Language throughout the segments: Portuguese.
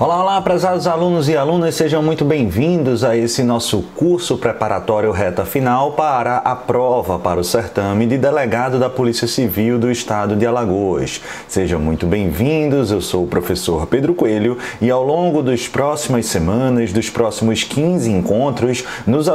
Olá, olá, prezados alunos e alunas, sejam muito bem-vindos a esse nosso curso preparatório reta final para a prova para o certame de delegado da Polícia Civil do Estado de Alagoas. Sejam muito bem-vindos, eu sou o professor Pedro Coelho e ao longo das próximas semanas, dos próximos 15 encontros, nos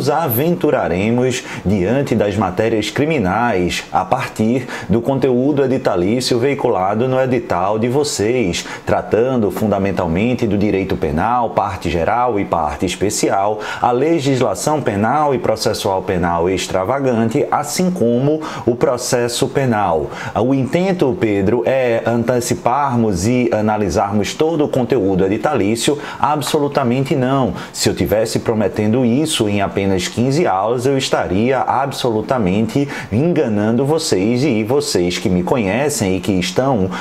aventuraremos diante das matérias criminais a partir do conteúdo editalício veiculado no edital de vocês, tratando fundamentalmente do direito penal, parte geral e parte especial, a legislação penal e processual penal extravagante, assim como o processo penal. O intento, Pedro, é anteciparmos e analisarmos todo o conteúdo editalício? Absolutamente não. Se eu tivesse prometendo isso em apenas 15 aulas, eu estaria absolutamente enganando vocês, e vocês que me conhecem e que estão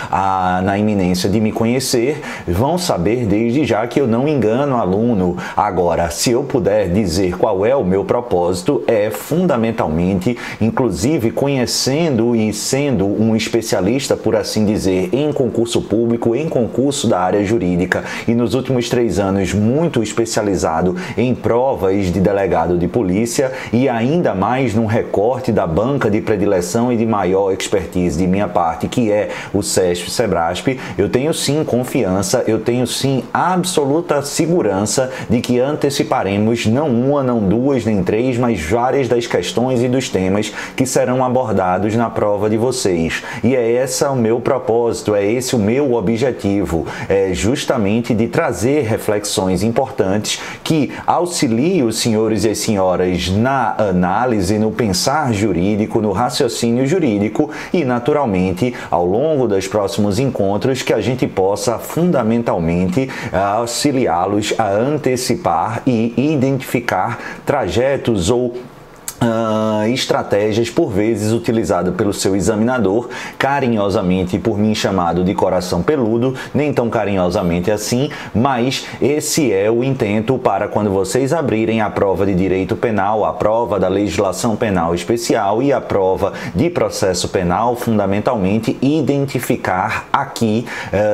na iminência de me conhecer vão saber desde já que eu não engano aluno. Agora, se eu puder dizer qual é o meu propósito, é fundamentalmente, inclusive conhecendo e sendo um especialista, por assim dizer, em concurso público, em concurso da área jurídica e nos últimos 3 anos muito especializado em provas de delegado de polícia e ainda mais num recorte da banca de predileção e de maior expertise de minha parte, que é o CESP-SEBRASP, eu tenho sim confiança, eu tenho sim absoluta segurança de que anteciparemos não uma, não duas, nem 3, mas várias das questões e dos temas que serão abordados na prova de vocês. E é esse o meu propósito, é esse o meu objetivo, é justamente de trazer reflexões importantes que auxiliem os senhores e as senhoras na análise, no pensar jurídico, no raciocínio jurídico e, naturalmente, ao longo dos próximos encontros, que a gente possa fundamentalmente auxiliá-los a antecipar e identificar trajetos ou estratégias por vezes utilizadas pelo seu examinador, carinhosamente por mim chamado de coração peludo, nem tão carinhosamente assim, mas esse é o intento para quando vocês abrirem a prova de direito penal, a prova da legislação penal especial e a prova de processo penal, fundamentalmente identificar aqui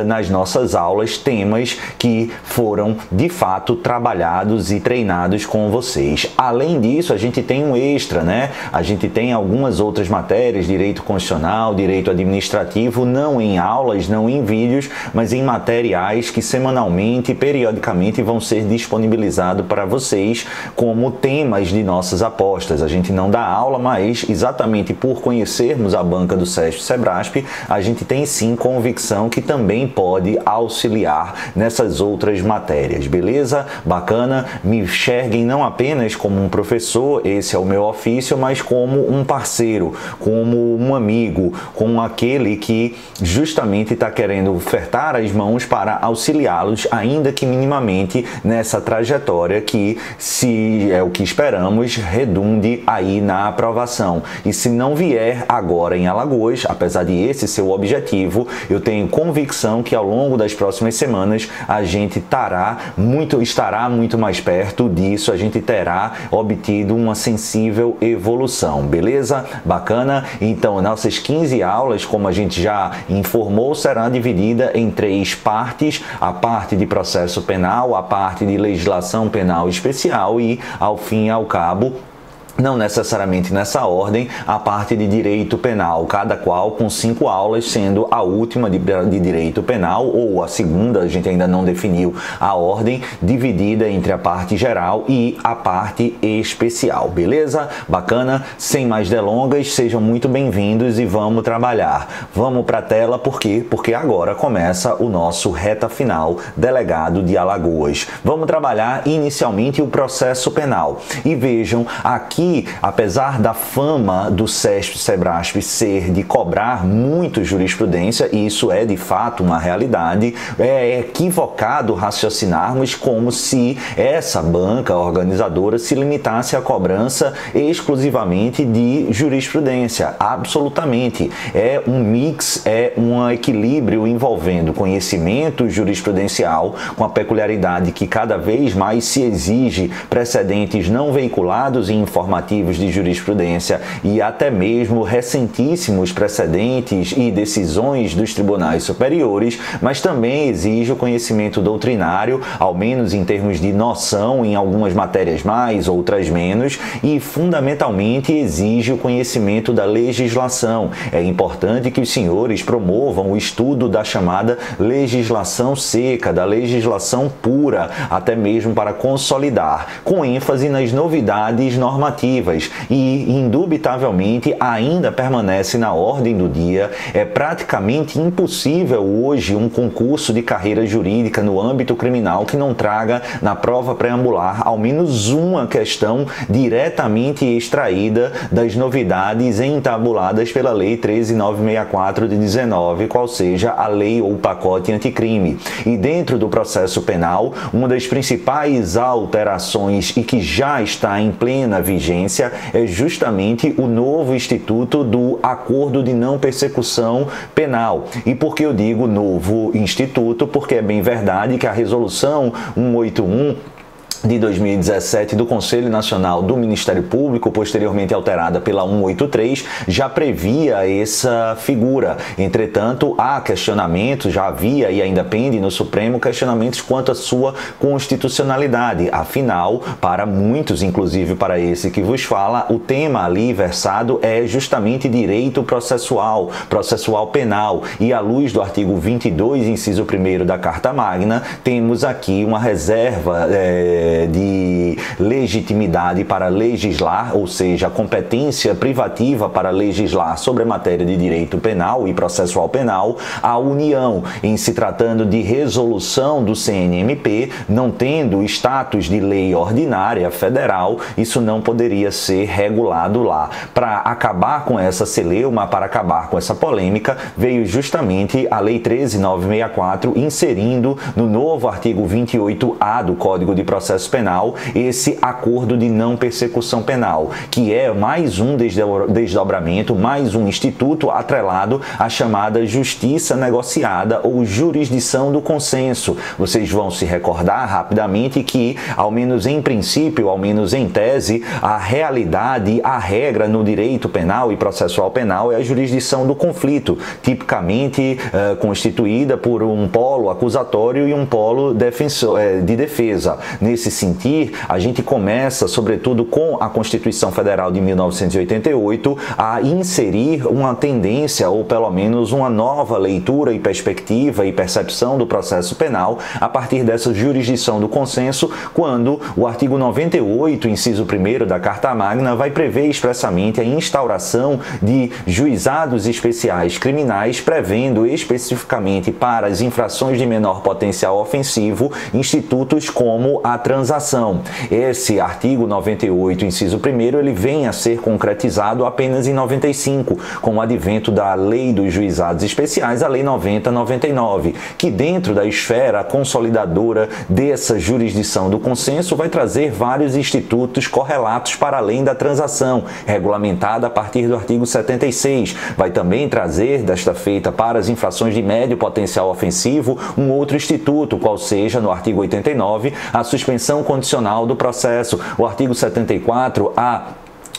nas nossas aulas temas que foram de fato trabalhados e treinados com vocês. Além disso, a gente tem um extra, né? A gente tem algumas outras matérias, direito constitucional, direito administrativo, não em aulas, não em vídeos, mas em materiais que semanalmente, periodicamente vão ser disponibilizados para vocês como temas de nossas apostas. A gente não dá aula, mas exatamente por conhecermos a banca do CESP-SEBRASP, a gente tem sim convicção que também pode auxiliar nessas outras matérias, beleza? Bacana? Me enxerguem não apenas como um professor, esse é o meu ofício, mas como um parceiro, como um amigo, como aquele que justamente está querendo ofertar as mãos para auxiliá-los, ainda que minimamente, nessa trajetória que, se é o que esperamos, redunde aí na aprovação. E se não vier agora em Alagoas, apesar de esse ser o objetivo, eu tenho convicção que ao longo das próximas semanas a gente estará muito mais perto disso, a gente terá obtido uma sensível evolução, beleza? Bacana? Então, nossas 15 aulas, como a gente já informou, será dividida em 3 partes: a parte de processo penal, a parte de legislação penal especial e, ao fim e ao cabo, não necessariamente nessa ordem, a parte de direito penal, cada qual com 5 aulas, sendo a última de direito penal, ou a segunda, a gente ainda não definiu a ordem, dividida entre a parte geral e a parte especial, beleza? Bacana? Sem mais delongas, sejam muito bem-vindos e vamos trabalhar. Vamos para a tela, por quê? Porque agora começa o nosso reta final delegado de Alagoas. Vamos trabalhar inicialmente o processo penal. E vejam, aqui, apesar da fama do CESP-SEBRASP ser de cobrar muito jurisprudência, e isso é de fato uma realidade, é equivocado raciocinarmos como se essa banca organizadora se limitasse à cobrança exclusivamente de jurisprudência. Absolutamente. É um mix, é um equilíbrio envolvendo conhecimento jurisprudencial, com a peculiaridade que cada vez mais se exige precedentes não veiculados e informações normativos de jurisprudência e até mesmo recentíssimos precedentes e decisões dos tribunais superiores, mas também exige o conhecimento doutrinário, ao menos em termos de noção, em algumas matérias mais, outras menos, e fundamentalmente exige o conhecimento da legislação. É importante que os senhores promovam o estudo da chamada legislação seca, da legislação pura, até mesmo para consolidar, com ênfase nas novidades normativas. E, indubitavelmente, ainda permanece na ordem do dia. É praticamente impossível hoje um concurso de carreira jurídica no âmbito criminal que não traga na prova preambular ao menos uma questão diretamente extraída das novidades entabuladas pela Lei 13.964 de 19, qual seja a lei ou pacote anticrime. E dentro do processo penal, uma das principais alterações e que já está em plena vigência é justamente o novo instituto do acordo de não persecução penal. E por que eu digo novo instituto? Porque é bem verdade que a resolução 181 de 2017 do Conselho Nacional do Ministério Público, posteriormente alterada pela 183, já previa essa figura. Entretanto, há questionamentos, já havia e ainda pende no Supremo questionamentos quanto à sua constitucionalidade. Afinal, para muitos, inclusive para esse que vos fala, o tema ali versado é justamente direito processual, processual penal. E à luz do artigo 22, inciso 1º da Carta Magna, temos aqui uma reserva de legitimidade para legislar, ou seja, a competência privativa para legislar sobre a matéria de direito penal e processual penal, à União, em se tratando de resolução do CNMP, não tendo status de lei ordinária federal, isso não poderia ser regulado lá. Para acabar com essa celeuma, para acabar com essa polêmica, veio justamente a Lei 13.964, inserindo no novo artigo 28A do Código de Processo Penal esse acordo de não persecução penal, que é mais um desdobramento, mais um instituto atrelado à chamada justiça negociada ou jurisdição do consenso. Vocês vão se recordar rapidamente que, ao menos em princípio, ao menos em tese, a realidade, a regra no direito penal e processual penal é a jurisdição do conflito, tipicamente constituída por um polo acusatório e um polo de defesa. Nesse sentir, a gente começa, sobretudo com a Constituição Federal de 1988, a inserir uma tendência, ou pelo menos uma nova leitura e perspectiva e percepção do processo penal a partir dessa jurisdição do consenso, quando o artigo 98, inciso 1º da Carta Magna, vai prever expressamente a instauração de juizados especiais criminais, prevendo especificamente para as infrações de menor potencial ofensivo, institutos como a transação. Esse artigo 98, inciso 1º, ele vem a ser concretizado apenas em 95, com o advento da Lei dos Juizados Especiais, a Lei 90/99, que dentro da esfera consolidadora dessa jurisdição do consenso vai trazer vários institutos correlatos para além da transação, regulamentada a partir do artigo 76. Vai também trazer, desta feita, para as infrações de médio potencial ofensivo, um outro instituto, qual seja, no artigo 89, a suspensão condicional do processo. O artigo 74, a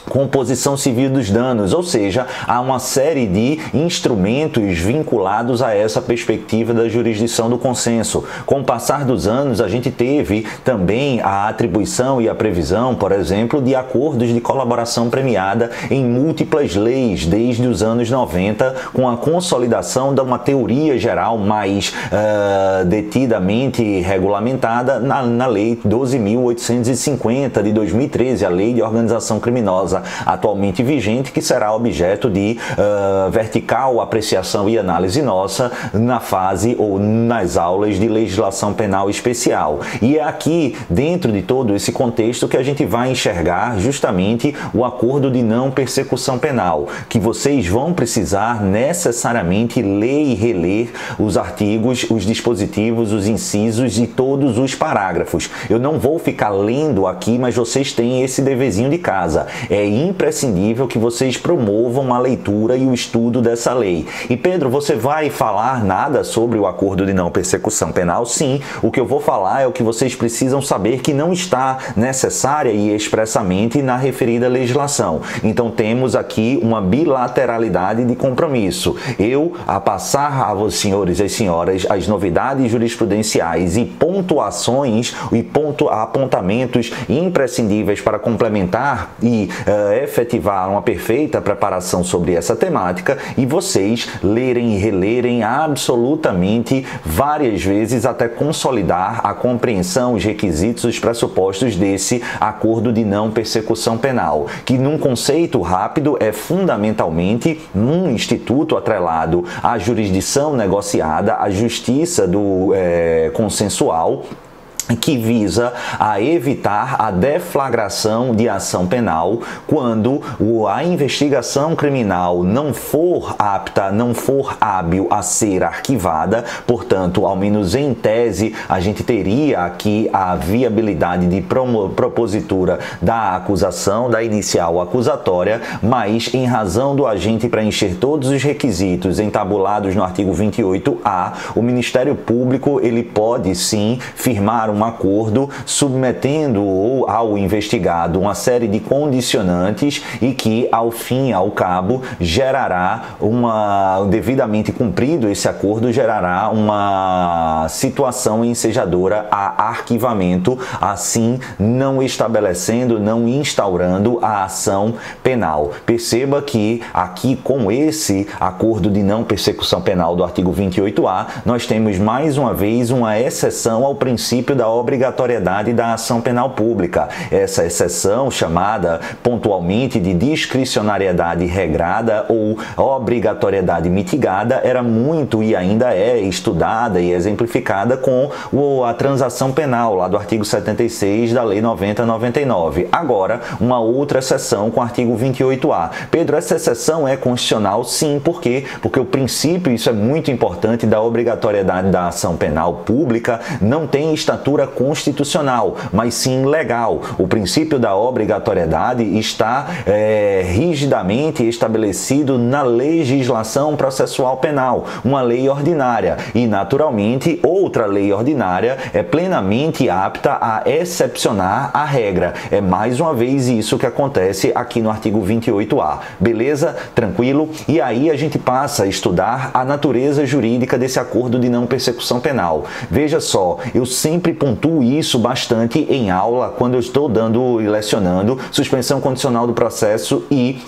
composição civil dos danos, ou seja, há uma série de instrumentos vinculados a essa perspectiva da jurisdição do consenso. Com o passar dos anos, a gente teve também a atribuição e a previsão, por exemplo, de acordos de colaboração premiada em múltiplas leis desde os anos 90, com a consolidação de uma teoria geral mais detidamente regulamentada na Lei 12.850 de 2013, a Lei de Organização Criminosa atualmente vigente, que será objeto de vertical apreciação e análise nossa na fase ou nas aulas de legislação penal especial. E é aqui, dentro de todo esse contexto, que a gente vai enxergar justamente o acordo de não persecução penal, que vocês vão precisar necessariamente ler e reler os artigos, os dispositivos, os incisos e todos os parágrafos. Eu não vou ficar lendo aqui, mas vocês têm esse deverzinho de casa. É imprescindível que vocês promovam a leitura e o estudo dessa lei. E Pedro, você vai falar nada sobre o acordo de não persecução penal? Sim, o que eu vou falar é o que vocês precisam saber que não está necessária e expressamente na referida legislação. Então temos aqui uma bilateralidade de compromisso. Eu, a passar a senhores e senhoras as novidades jurisprudenciais e pontuações e apontamentos imprescindíveis para complementar e efetivar uma perfeita preparação sobre essa temática, e vocês lerem e relerem absolutamente várias vezes até consolidar a compreensão, os requisitos, os pressupostos desse acordo de não persecução penal, que num conceito rápido é fundamentalmente um instituto atrelado à jurisdição negociada, à justiça consensual, que visa a evitar a deflagração de ação penal quando a investigação criminal não for apta, não for hábil a ser arquivada. Portanto, ao menos em tese, a gente teria aqui a viabilidade de propositura da acusação, da inicial acusatória, mas em razão do agente preencher todos os requisitos entabulados no artigo 28A, o Ministério Público ele pode sim firmar um acordo submetendo ao investigado uma série de condicionantes e que, ao fim e ao cabo, gerará devidamente cumprido esse acordo, gerará uma situação ensejadora a arquivamento, assim não estabelecendo, não instaurando a ação penal. Perceba que aqui, com esse acordo de não persecução penal do artigo 28A, nós temos mais uma vez uma exceção ao princípio da obrigatoriedade da ação penal pública. Essa exceção, chamada pontualmente de discricionariedade regrada ou obrigatoriedade mitigada, era muito e ainda é estudada e exemplificada com a transação penal, lá do artigo 76 da Lei 90/99. Agora, uma outra exceção com o artigo 28A. Pedro, essa exceção é constitucional? Sim, por quê? Porque o princípio, isso é muito importante, da obrigatoriedade da ação penal pública não tem estatura constitucional, mas sim legal. O princípio da obrigatoriedade está rigidamente estabelecido na legislação processual penal, uma lei ordinária, e naturalmente outra lei ordinária é plenamente apta a excepcionar a regra. É mais uma vez isso que acontece aqui no artigo 28A. Beleza? Tranquilo? E aí a gente passa a estudar a natureza jurídica desse acordo de não persecução penal. Veja só, eu sempre pontuo isso bastante em aula quando eu estou dando e lecionando suspensão condicional do processo e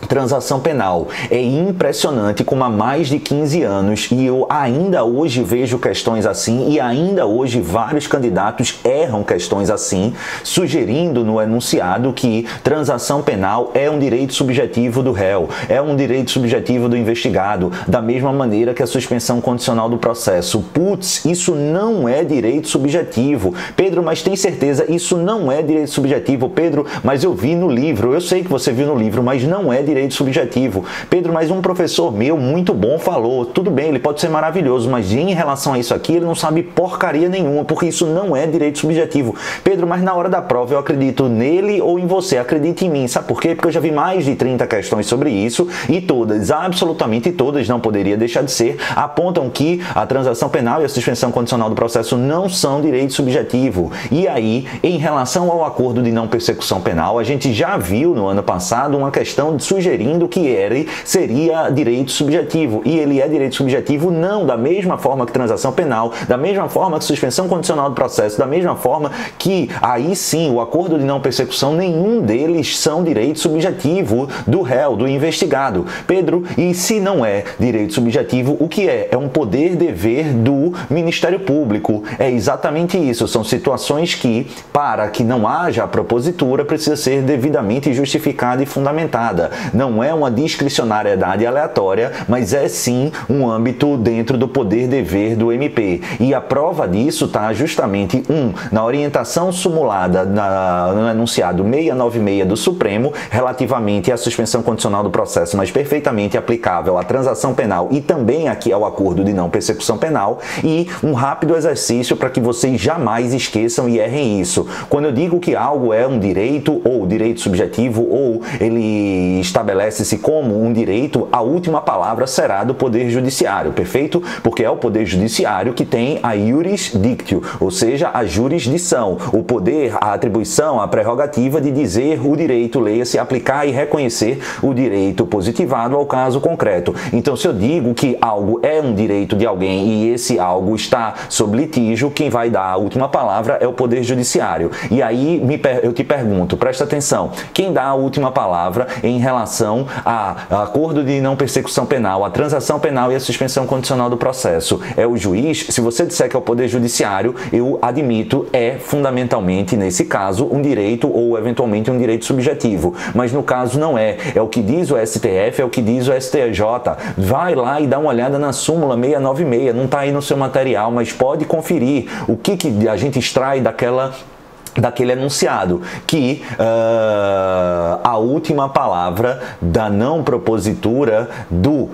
transação penal. É impressionante como há mais de 15 anos, e eu ainda hoje vejo questões assim, e ainda hoje vários candidatos erram questões assim, sugerindo no enunciado que transação penal é um direito subjetivo do réu, é um direito subjetivo do investigado, da mesma maneira que a suspensão condicional do processo. Putz, isso não é direito subjetivo. Pedro, mas tem certeza? Isso não é direito subjetivo. Pedro, mas eu vi no livro. Eu sei que você viu no livro, mas não é direito subjetivo. Pedro, mas um professor meu muito bom falou. Tudo bem, ele pode ser maravilhoso, mas em relação a isso aqui, ele não sabe porcaria nenhuma, porque isso não é direito subjetivo. Pedro, mas na hora da prova eu acredito nele ou em você, acredite em mim. Sabe por quê? Porque eu já vi mais de 30 questões sobre isso e todas, absolutamente todas, não poderia deixar de ser, apontam que a transação penal e a suspensão condicional do processo não são direito subjetivo. E aí, em relação ao acordo de não persecução penal, a gente já viu no ano passado uma questão sugerindo que ele seria direito subjetivo. E ele é direito subjetivo não da mesma forma que transação penal, da mesma forma que suspensão condicional do processo, da mesma forma que aí sim o acordo de não persecução, nenhum deles são direito subjetivo do réu, do investigado. Pedro, e se não é direito subjetivo, o que é? É um poder-dever do Ministério Público. É exatamente isso. São situações que, para que não haja a propositura, precisa ser devidamente justificada e fundamentada. não é uma discricionariedade aleatória, mas é sim um âmbito dentro do poder-dever do MP. E a prova disso está justamente, na orientação sumulada no enunciado 696 do Supremo, relativamente à suspensão condicional do processo, mas perfeitamente aplicável à transação penal e também aqui ao acordo de não persecução penal, e um rápido exercício para que vocês jamais esqueçam e errem isso. Quando eu digo que algo é um direito, ou direito subjetivo, ou ele estabelece-se como um direito, a última palavra será do Poder Judiciário, perfeito? Porque é o Poder Judiciário que tem a iuris dictio, ou seja, a jurisdição, o poder, a atribuição, a prerrogativa de dizer o direito, leia-se, aplicar e reconhecer o direito positivado ao caso concreto. Então, se eu digo que algo é um direito de alguém e esse algo está sob litígio, quem vai dar a última palavra é o Poder Judiciário. E aí eu te pergunto, presta atenção, quem dá a última palavra em relação a acordo de não persecução penal, a transação penal e a suspensão condicional do processo? É o juiz? Se você disser que é o Poder Judiciário, eu admito, é fundamentalmente, nesse caso, um direito ou eventualmente um direito subjetivo. Mas no caso não é. É o que diz o STF, é o que diz o STJ. Vai lá e dá uma olhada na súmula 696, não está aí no seu material, mas pode conferir o que a gente extrai daquele enunciado, que a última palavra da não propositura do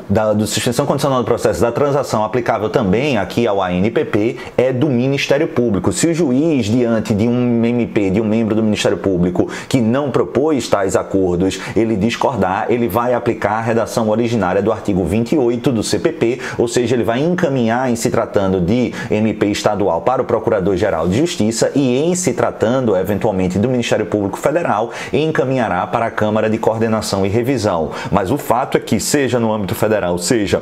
suspensão condicional do processo da transação aplicável também aqui ao ANPP é do Ministério Público. Se o juiz, diante de um MP, de um membro do Ministério Público que não propôs tais acordos, ele discordar, ele vai aplicar a redação originária do artigo 28 do CPP, ou seja, ele vai encaminhar, em se tratando de MP estadual, para o Procurador-Geral de Justiça, e em se tratando eventualmente do Ministério Público Federal, e encaminhará para a Câmara de Coordenação e Revisão. Mas o fato é que, seja no âmbito federal, seja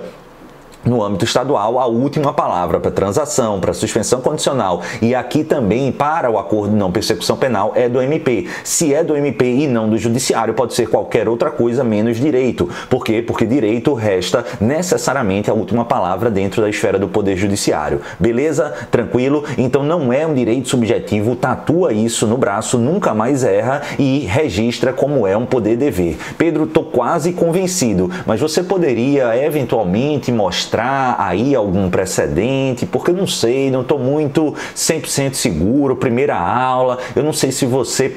no âmbito estadual, a última palavra para transação, para suspensão condicional e aqui também para o acordo de não persecução penal é do MP. Se é do MP e não do Judiciário, pode ser qualquer outra coisa menos direito. Por quê? Porque direito resta necessariamente a última palavra dentro da esfera do Poder Judiciário. Beleza? Tranquilo? Então não é um direito subjetivo, tatua isso no braço, nunca mais erra e registra como é um poder-dever. Pedro, tô quase convencido, mas você poderia eventualmente mostrar aí algum precedente, porque eu não sei, não estou muito 100% seguro, primeira aula, eu não sei se você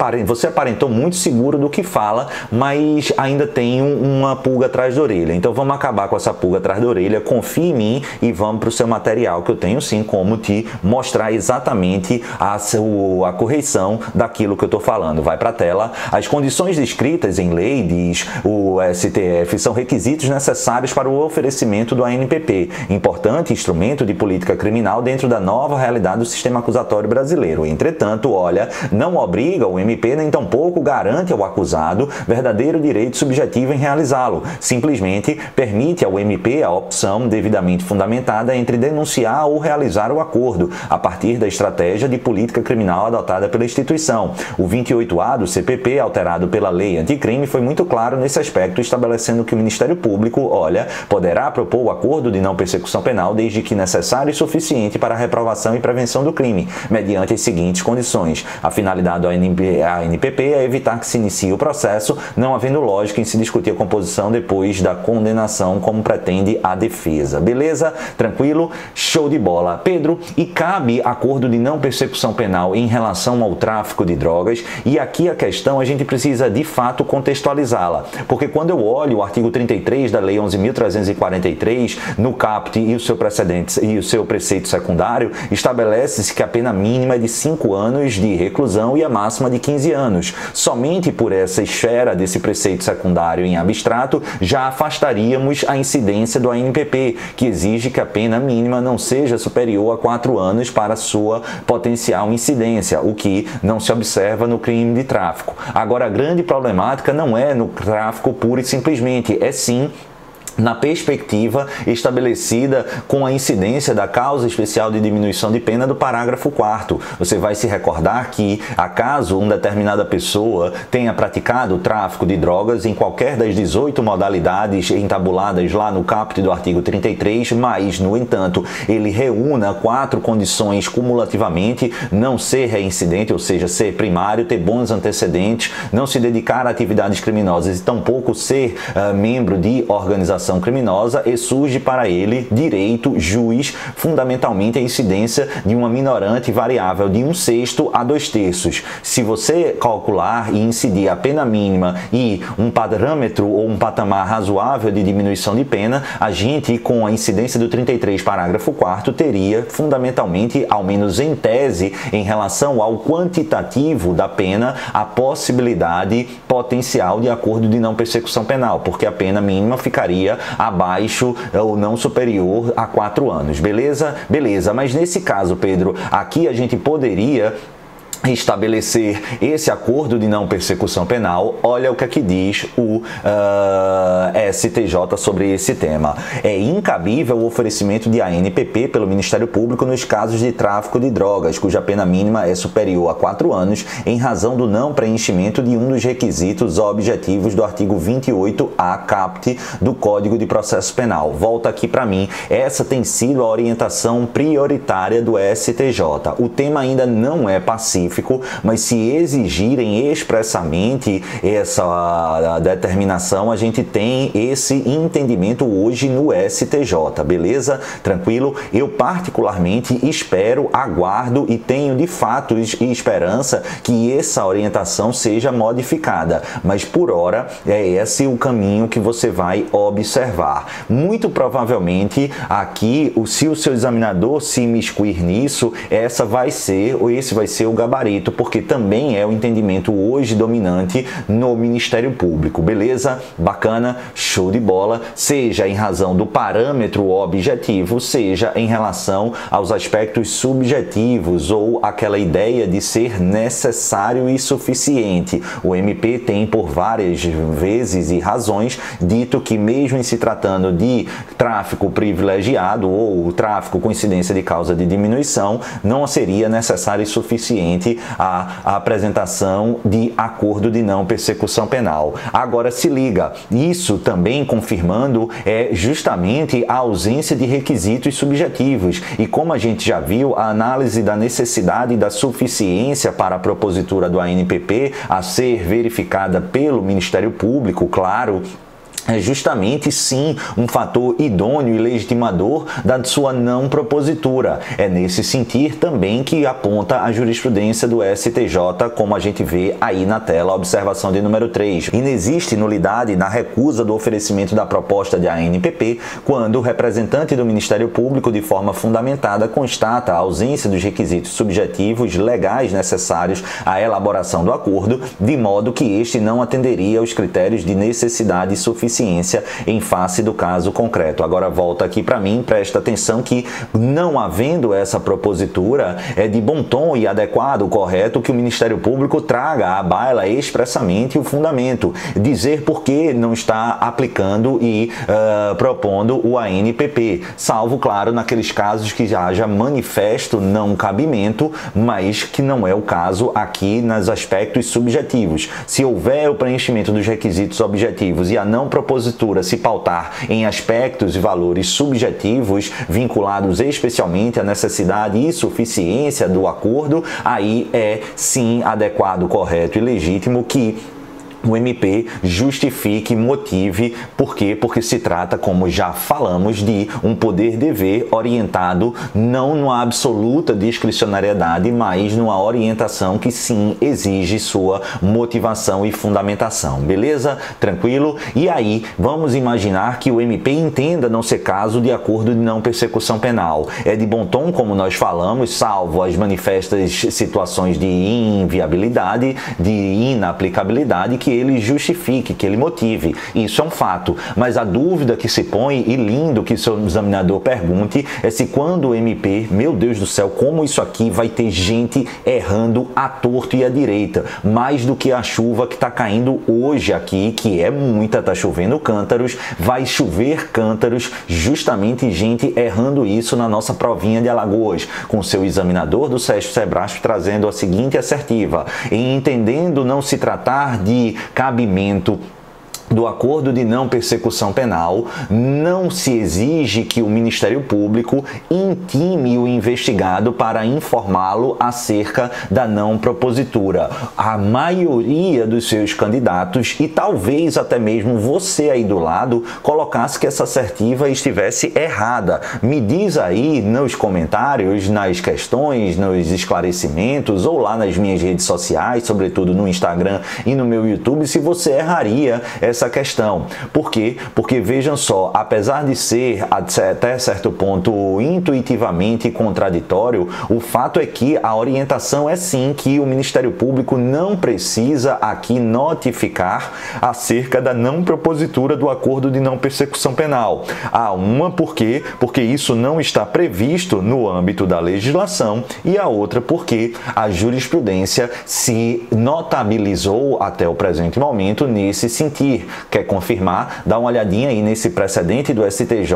aparentou muito seguro do que fala, mas ainda tem uma pulga atrás da orelha. Então vamos acabar com essa pulga atrás da orelha, confie em mim e vamos para o seu material, que eu tenho sim como te mostrar exatamente a correção daquilo que eu estou falando. Vai para a tela. As condições descritas em lei, diz o STF, são requisitos necessários para o oferecimento do ANPP, importante instrumento de política criminal dentro da nova realidade do sistema acusatório brasileiro. Entretanto, olha, não obriga o MP nem tampouco garante ao acusado verdadeiro direito subjetivo em realizá-lo. Simplesmente permite ao MP a opção devidamente fundamentada entre denunciar ou realizar o acordo, a partir da estratégia de política criminal adotada pela instituição. O 28A do CPP, alterado pela Lei Anticrime, foi muito claro nesse aspecto, estabelecendo que o Ministério Público, olha, poderá propor o acordo de não persecução penal desde que necessário e suficiente para a reprovação e prevenção do crime, mediante as seguintes condições. A finalidade do ANPP é evitar que se inicie o processo, não havendo lógica em se discutir a composição depois da condenação, como pretende a defesa. Beleza? Tranquilo? Show de bola. Pedro, e cabe acordo de não persecução penal em relação ao tráfico de drogas? E aqui a questão a gente precisa de fato contextualizá-la, porque quando eu olho o artigo 33 da Lei 11.343, no caput e o seu precedente e o seu preceito secundário, estabelece-se que a pena mínima é de 5 anos de reclusão e a máxima de 15 anos. Somente por essa esfera desse preceito secundário em abstrato já afastaríamos a incidência do ANPP, que exige que a pena mínima não seja superior a 4 anos para sua potencial incidência, o que não se observa no crime de tráfico. Agora, a grande problemática não é no tráfico puro e simplesmente, é sim na perspectiva estabelecida com a incidência da causa especial de diminuição de pena do parágrafo 4º. Você vai se recordar que, acaso uma determinada pessoa tenha praticado o tráfico de drogas em qualquer das 18 modalidades entabuladas lá no caput do artigo 33, mas, no entanto, ele reúna 4 condições cumulativamente: não ser reincidente, ou seja, ser primário, ter bons antecedentes, não se dedicar a atividades criminosas e tampouco ser membro de organização criminosa, e surge para ele direito jus, fundamentalmente a incidência de uma minorante variável de 1/6 a 2/3. Se você calcular e incidir a pena mínima e um parâmetro ou um patamar razoável de diminuição de pena, a gente, com a incidência do 33, parágrafo 4º, teria fundamentalmente, ao menos em tese, em relação ao quantitativo da pena, a possibilidade potencial de acordo de não persecução penal, porque a pena mínima ficaria abaixo ou não superior a 4 anos, beleza? Beleza, mas nesse caso, Pedro, aqui a gente poderia estabelecer esse acordo de não persecução penal. Olha o que aqui diz o STJ sobre esse tema. É incabível o oferecimento de ANPP pelo Ministério Público nos casos de tráfico de drogas, cuja pena mínima é superior a 4 anos, em razão do não preenchimento de um dos requisitos objetivos do artigo 28A caput do Código de Processo Penal. Volta aqui para mim. Essa tem sido a orientação prioritária do STJ. O tema ainda não é pacífico, mas se exigirem expressamente essa determinação, a gente tem esse entendimento hoje no STJ, beleza? Tranquilo? Eu particularmente espero, aguardo e tenho de fato esperança que essa orientação seja modificada, mas por hora é esse o caminho que você vai observar. Muito provavelmente aqui, se o seu examinador se imiscuir nisso, esse vai ser o gabarito, porque também é o entendimento hoje dominante no Ministério Público, beleza? Bacana, show de bola, seja em razão do parâmetro objetivo, seja em relação aos aspectos subjetivos ou aquela ideia de ser necessário e suficiente. O MP tem por várias vezes e razões dito que, mesmo em se tratando de tráfico privilegiado ou tráfico com incidência de causa de diminuição, não seria necessário e suficiente a apresentação de acordo de não persecução penal. Agora se liga, isso também confirmando justamente a ausência de requisitos subjetivos, e como a gente já viu, a análise da necessidade e da suficiência para a propositura do ANPP a ser verificada pelo Ministério Público, claro, é justamente, sim, um fator idôneo e legitimador da sua não propositura. É nesse sentido também que aponta a jurisprudência do STJ, como a gente vê aí na tela, observação de número 3. Inexiste nulidade na recusa do oferecimento da proposta de ANPP quando o representante do Ministério Público, de forma fundamentada, constata a ausência dos requisitos subjetivos legais necessários à elaboração do acordo, de modo que este não atenderia aos critérios de necessidade e suficiência em face do caso concreto. Agora volta aqui para mim, presta atenção que, não havendo essa propositura, é de bom tom e adequado, correto, que o Ministério Público traga à baila expressamente o fundamento, dizer por que não está aplicando e propondo o ANPP, salvo, claro, naqueles casos que haja manifesto não cabimento, mas que não é o caso aqui nos aspectos subjetivos. Se houver o preenchimento dos requisitos objetivos e a não propositura se pautar em aspectos e valores subjetivos vinculados especialmente à necessidade e suficiência do acordo, aí é sim adequado, correto e legítimo que o MP justifique, motive. Por quê? Porque se trata, como já falamos, de um poder-dever orientado não numa absoluta discricionariedade, mas numa orientação que sim exige sua motivação e fundamentação. Beleza? Tranquilo? E aí, vamos imaginar que o MP entenda não ser caso de acordo de não persecução penal. É de bom tom, como nós falamos, salvo as manifestas situações de inviabilidade, de inaplicabilidade, que que ele justifique, que ele motive. Isso é um fato. Mas a dúvida que se põe, e lindo que o seu examinador pergunte, é se quando o MP, meu Deus do céu, como isso aqui vai ter gente errando à torto e à direita, mais do que a chuva que está caindo hoje aqui, que é muita, está chovendo cântaros, vai chover cântaros, justamente gente errando isso na nossa provinha de Alagoas, com seu examinador do SESC Sebrasp trazendo a seguinte assertiva: em entendendo não se tratar de cabimento do acordo de não persecução penal, não se exige que o Ministério Público intime o investigado para informá-lo acerca da não propositura. A maioria dos seus candidatos, e talvez até mesmo você aí do lado, colocasse que essa assertiva estivesse errada. Me diz aí nos comentários, nas questões, nos esclarecimentos, ou lá nas minhas redes sociais, sobretudo no Instagram e no meu YouTube, se você erraria essa questão. Por quê? Porque vejam só, apesar de ser até certo ponto intuitivamente contraditório, o fato é que a orientação é sim que o Ministério Público não precisa aqui notificar acerca da não propositura do acordo de não persecução penal. Porque isso não está previsto no âmbito da legislação, e a outra porque a jurisprudência se notabilizou até o presente momento nesse sentido. Quer confirmar? Dá uma olhadinha aí nesse precedente do STJ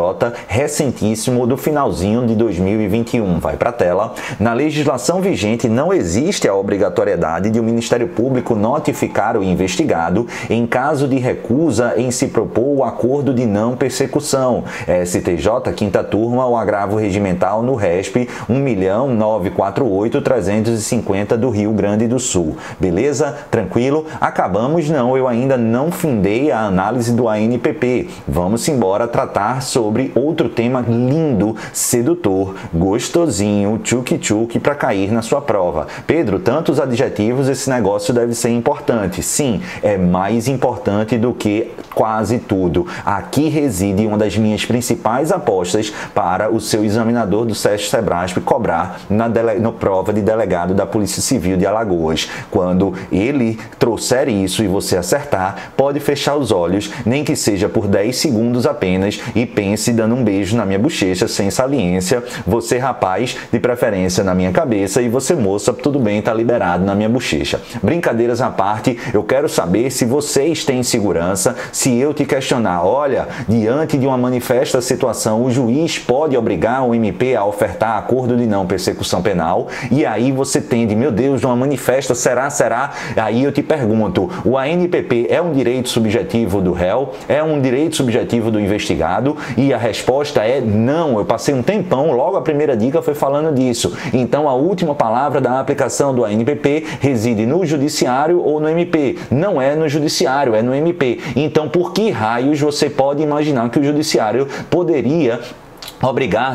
recentíssimo do finalzinho de 2021. Vai para a tela. Na legislação vigente não existe a obrigatoriedade de o Ministério Público notificar o investigado em caso de recusa em se propor o acordo de não persecução. STJ, quinta turma, o agravo regimental no RESP 1.948.350 do Rio Grande do Sul. Beleza? Tranquilo? Acabamos? Não, eu ainda não findei a análise do ANPP. Vamos embora tratar sobre outro tema lindo, sedutor, gostosinho, tchuc-tchuc para cair na sua prova. Pedro, tantos adjetivos, esse negócio deve ser importante. Sim, é mais importante do que quase tudo. Aqui reside uma das minhas principais apostas para o seu examinador do SESC Sebrasp cobrar na prova de delegado da Polícia Civil de Alagoas. Quando ele trouxer isso e você acertar, pode fechar os olhos, nem que seja por 10 segundos apenas, e pense dando um beijo na minha bochecha, sem saliência. Você, rapaz, de preferência na minha cabeça, e você, moça, tudo bem, tá liberado na minha bochecha. Brincadeiras à parte, eu quero saber se vocês têm segurança, se eu te questionar, olha, diante de uma manifesta situação, o juiz pode obrigar o MP a ofertar acordo de não persecução penal, e aí você tende, meu Deus, uma manifesta, será? Aí eu te pergunto, o ANPP é um direito subjetivo do réu? É um direito subjetivo do investigado? E a resposta é não. Eu passei um tempão, logo a primeira dica foi falando disso. Então a última palavra da aplicação do ANPP reside no judiciário ou no MP. Não é no judiciário, é no MP. Então por que raios você pode imaginar que o judiciário poderia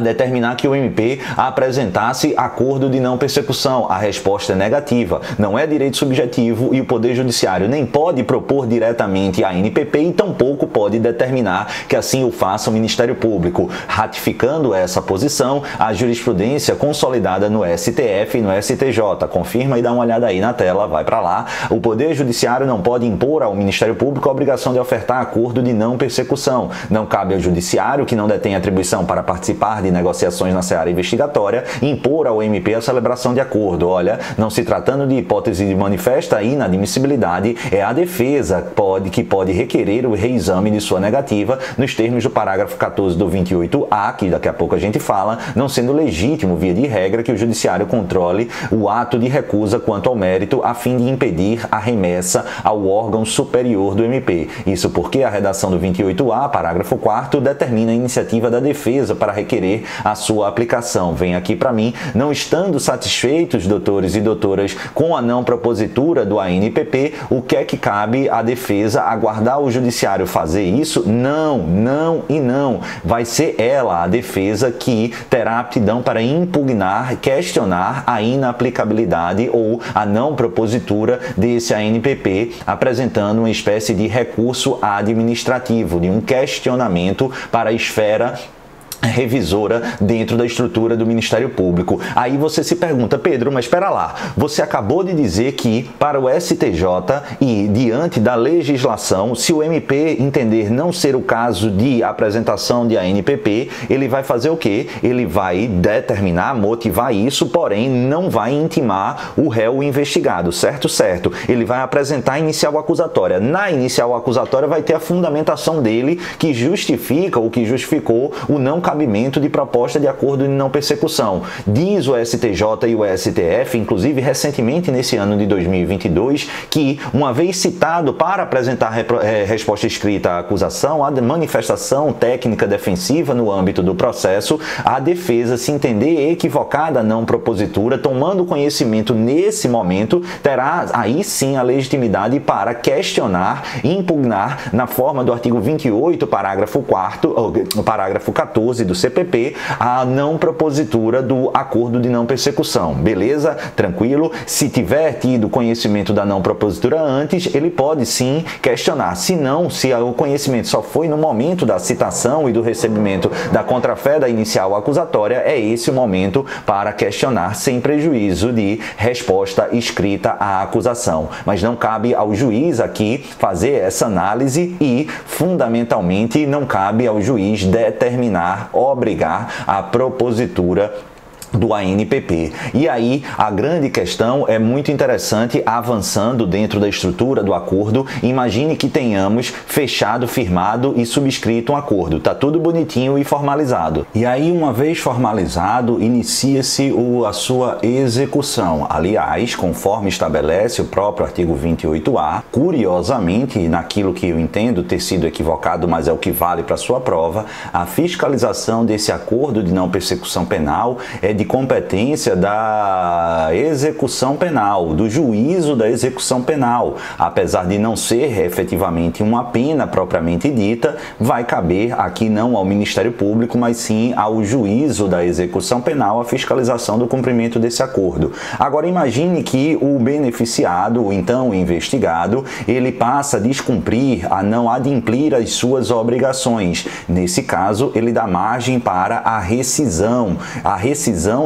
determinar que o MP apresentasse acordo de não persecução? A resposta é negativa. Não é direito subjetivo e o Poder Judiciário nem pode propor diretamente a ANPP e tampouco pode determinar que assim o faça o Ministério Público. Ratificando essa posição, a jurisprudência consolidada no STF e no STJ. Confirma e dá uma olhada aí na tela, vai para lá. O Poder Judiciário não pode impor ao Ministério Público a obrigação de ofertar acordo de não persecução. Não cabe ao Judiciário, que não detém atribuição para participar de negociações na seara investigatória, impor ao MP a celebração de acordo. Olha, não se tratando de hipótese de manifesta inadmissibilidade, é a defesa que pode requerer o reexame de sua negativa nos termos do parágrafo 14 do 28A, que daqui a pouco a gente fala, não sendo legítimo, via de regra, que o judiciário controle o ato de recusa quanto ao mérito, a fim de impedir a remessa ao órgão superior do MP. Isso porque a redação do 28A, parágrafo 4º, determina a iniciativa da defesa para requerer a sua aplicação. Vem aqui para mim, não estando satisfeitos, doutores e doutoras, com a não propositura do ANPP, o que é que cabe à defesa? Aguardar o judiciário fazer isso? Não, não e não. Vai ser ela, a defesa, que terá aptidão para impugnar, questionar a inaplicabilidade ou a não propositura desse ANPP, apresentando uma espécie de recurso administrativo, de um questionamento para a esfera revisora dentro da estrutura do Ministério Público. Aí você se pergunta, Pedro, mas espera lá, você acabou de dizer que para o STJ e diante da legislação, se o MP entender não ser o caso de apresentação de ANPP, ele vai fazer o quê? Ele vai determinar, motivar isso, porém não vai intimar o réu investigado, certo? Certo. Ele vai apresentar a inicial acusatória. Na inicial acusatória vai ter a fundamentação dele que justifica ou que justificou o não cabimento de proposta de acordo de não persecução. Diz o STJ e o STF, inclusive recentemente nesse ano de 2022, que uma vez citado para apresentar resposta escrita à acusação, a manifestação técnica defensiva no âmbito do processo, a defesa, se entender equivocada a não propositura, tomando conhecimento nesse momento, terá aí sim a legitimidade para questionar e impugnar na forma do artigo 28, parágrafo 4º, parágrafo 14 do CPP, a não propositura do acordo de não persecução. Beleza? Tranquilo? Se tiver tido conhecimento da não propositura antes, ele pode sim questionar. Se não, se o conhecimento só foi no momento da citação e do recebimento da contrafé da inicial acusatória, é esse o momento para questionar sem prejuízo de resposta escrita à acusação. Mas não cabe ao juiz aqui fazer essa análise e, fundamentalmente, não cabe ao juiz determinar, obrigar a propositura do ANPP. E aí a grande questão é muito interessante, avançando dentro da estrutura do acordo. Imagine que tenhamos fechado, firmado e subscrito um acordo. Tá tudo bonitinho e formalizado. E aí, uma vez formalizado, inicia-se a sua execução. Aliás, conforme estabelece o próprio artigo 28A, curiosamente, naquilo que eu entendo ter sido equivocado, mas é o que vale para sua prova, a fiscalização desse acordo de não persecução penal é de competência da execução penal, do juízo da execução penal. Apesar de não ser efetivamente uma pena propriamente dita, vai caber aqui não ao Ministério Público, mas sim ao juízo da execução penal, a fiscalização do cumprimento desse acordo. Agora imagine que o beneficiado, ou então o investigado, ele passa a descumprir, a não adimplir as suas obrigações. Nesse caso, ele dá margem para a rescisão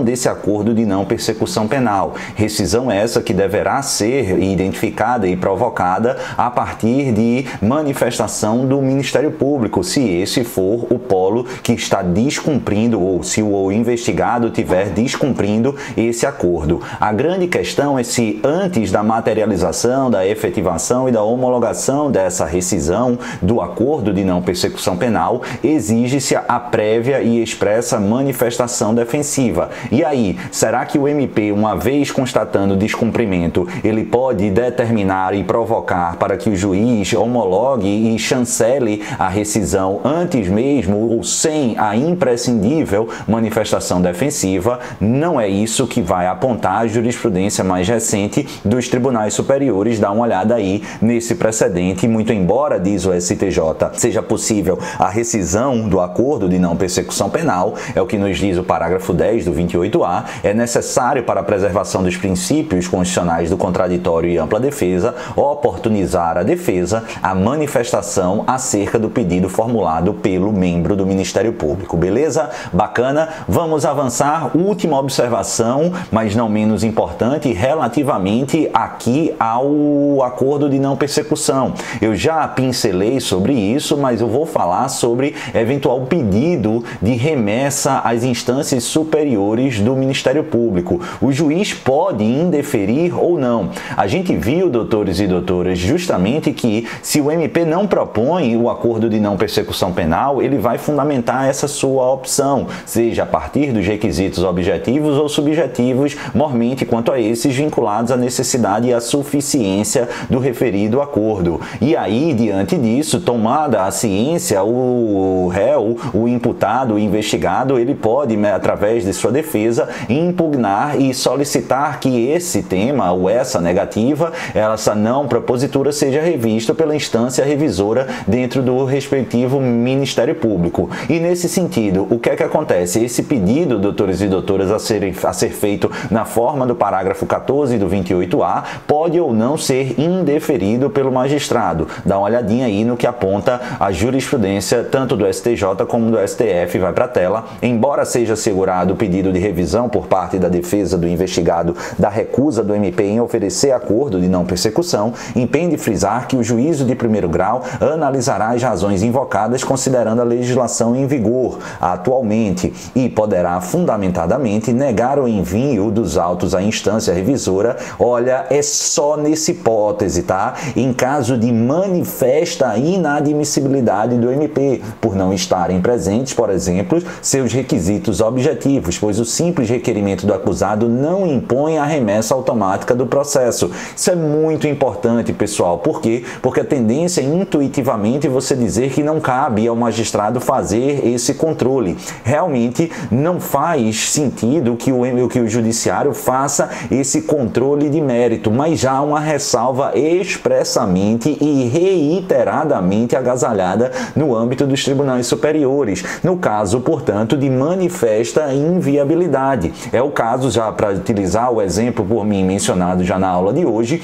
desse acordo de não persecução penal. Rescisão essa que deverá ser identificada e provocada a partir de manifestação do Ministério Público, se esse for o polo que está descumprindo ou se o investigado estiver descumprindo esse acordo. A grande questão é se antes da materialização, da efetivação e da homologação dessa rescisão do acordo de não persecução penal, exige-se a prévia e expressa manifestação defensiva. E aí, será que o MP, uma vez constatando o descumprimento, ele pode determinar e provocar para que o juiz homologue e chancele a rescisão antes mesmo ou sem a imprescindível manifestação defensiva? Não é isso que vai apontar a jurisprudência mais recente dos tribunais superiores. Dá uma olhada aí nesse precedente. Muito embora, diz o STJ, seja possível a rescisão do acordo de não persecução penal, é o que nos diz o parágrafo 10 do 28A, é necessário para a preservação dos princípios constitucionais do contraditório e ampla defesa, oportunizar à defesa a manifestação acerca do pedido formulado pelo membro do Ministério Público. Beleza? Bacana? Vamos avançar. Última observação, mas não menos importante, relativamente aqui ao acordo de não persecução. Eu já pincelei sobre isso, mas eu vou falar sobre eventual pedido de remessa às instâncias superiores do Ministério Público. O juiz pode indeferir ou não. A gente viu, doutores e doutoras, justamente que se o MP não propõe o acordo de não persecução penal, ele vai fundamentar essa sua opção, seja a partir dos requisitos objetivos ou subjetivos, mormente quanto a esses vinculados à necessidade e à suficiência do referido acordo. E aí, diante disso, tomada a ciência, o réu, o imputado, o investigado, ele pode, através de sua defesa, defesa impugnar e solicitar que esse tema, ou essa negativa, essa não propositura seja revista pela instância revisora dentro do respectivo Ministério Público. E nesse sentido, o que é que acontece? Esse pedido, doutores e doutoras, a ser feito na forma do parágrafo 14 do 28A, pode ou não ser indeferido pelo magistrado. Dá uma olhadinha aí no que aponta a jurisprudência tanto do STJ como do STF, vai para a tela. Embora seja assegurado o pedido de revisão por parte da defesa do investigado da recusa do MP em oferecer acordo de não persecução, impende frisar que o juízo de primeiro grau analisará as razões invocadas considerando a legislação em vigor atualmente e poderá fundamentadamente negar o envio dos autos à instância revisora. Olha, é só nessa hipótese, tá? Em caso de manifesta inadmissibilidade do MP, por não estarem presentes, por exemplo, seus requisitos objetivos, pois o simples requerimento do acusado não impõe a remessa automática do processo. Isso é muito importante, pessoal. Por quê? Porque a tendência é intuitivamente você dizer que não cabe ao magistrado fazer esse controle. Realmente não faz sentido que o judiciário faça esse controle de mérito, mas já há uma ressalva expressamente e reiteradamente agasalhada no âmbito dos tribunais superiores, no caso, portanto, de manifesta inviabilidade. É o caso, já para utilizar o exemplo por mim mencionado já na aula de hoje,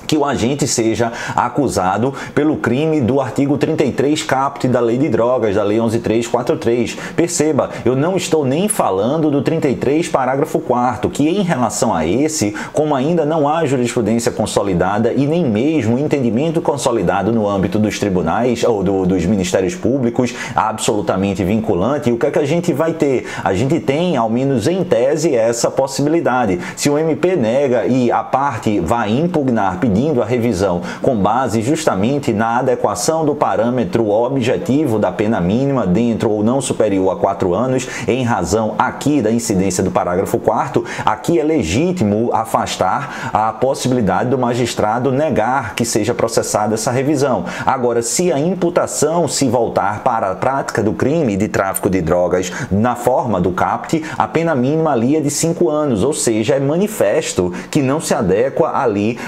que o agente seja acusado pelo crime do artigo 33 caput da Lei de Drogas, da Lei 11.343. Perceba, eu não estou nem falando do 33 parágrafo 4º, que em relação a esse, como ainda não há jurisprudência consolidada e nem mesmo entendimento consolidado no âmbito dos tribunais ou dos ministérios públicos, absolutamente vinculante, o que é que a gente vai ter? A gente tem, ao menos em tese, essa possibilidade. Se o MP nega e a parte vai impugnar pedindo a revisão com base justamente na adequação do parâmetro objetivo da pena mínima dentro ou não superior a 4 anos, em razão aqui da incidência do parágrafo 4º, aqui é legítimo afastar a possibilidade do magistrado negar que seja processada essa revisão. Agora, se a imputação se voltar para a prática do crime de tráfico de drogas na forma do caput, a pena mínima ali é de 5 anos, ou seja, é manifesto que não se adequa ali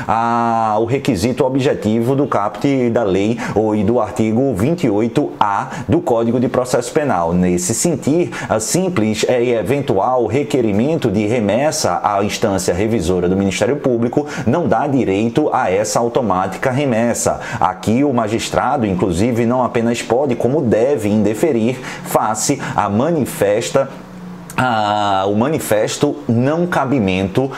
ao requisito objetivo do caput da lei e do artigo 28A do Código de Processo Penal. Nesse sentido, a simples e eventual requerimento de remessa à instância revisora do Ministério Público não dá direito a essa automática remessa. Aqui o magistrado, inclusive, não apenas pode, como deve indeferir face à o manifesto não cabimento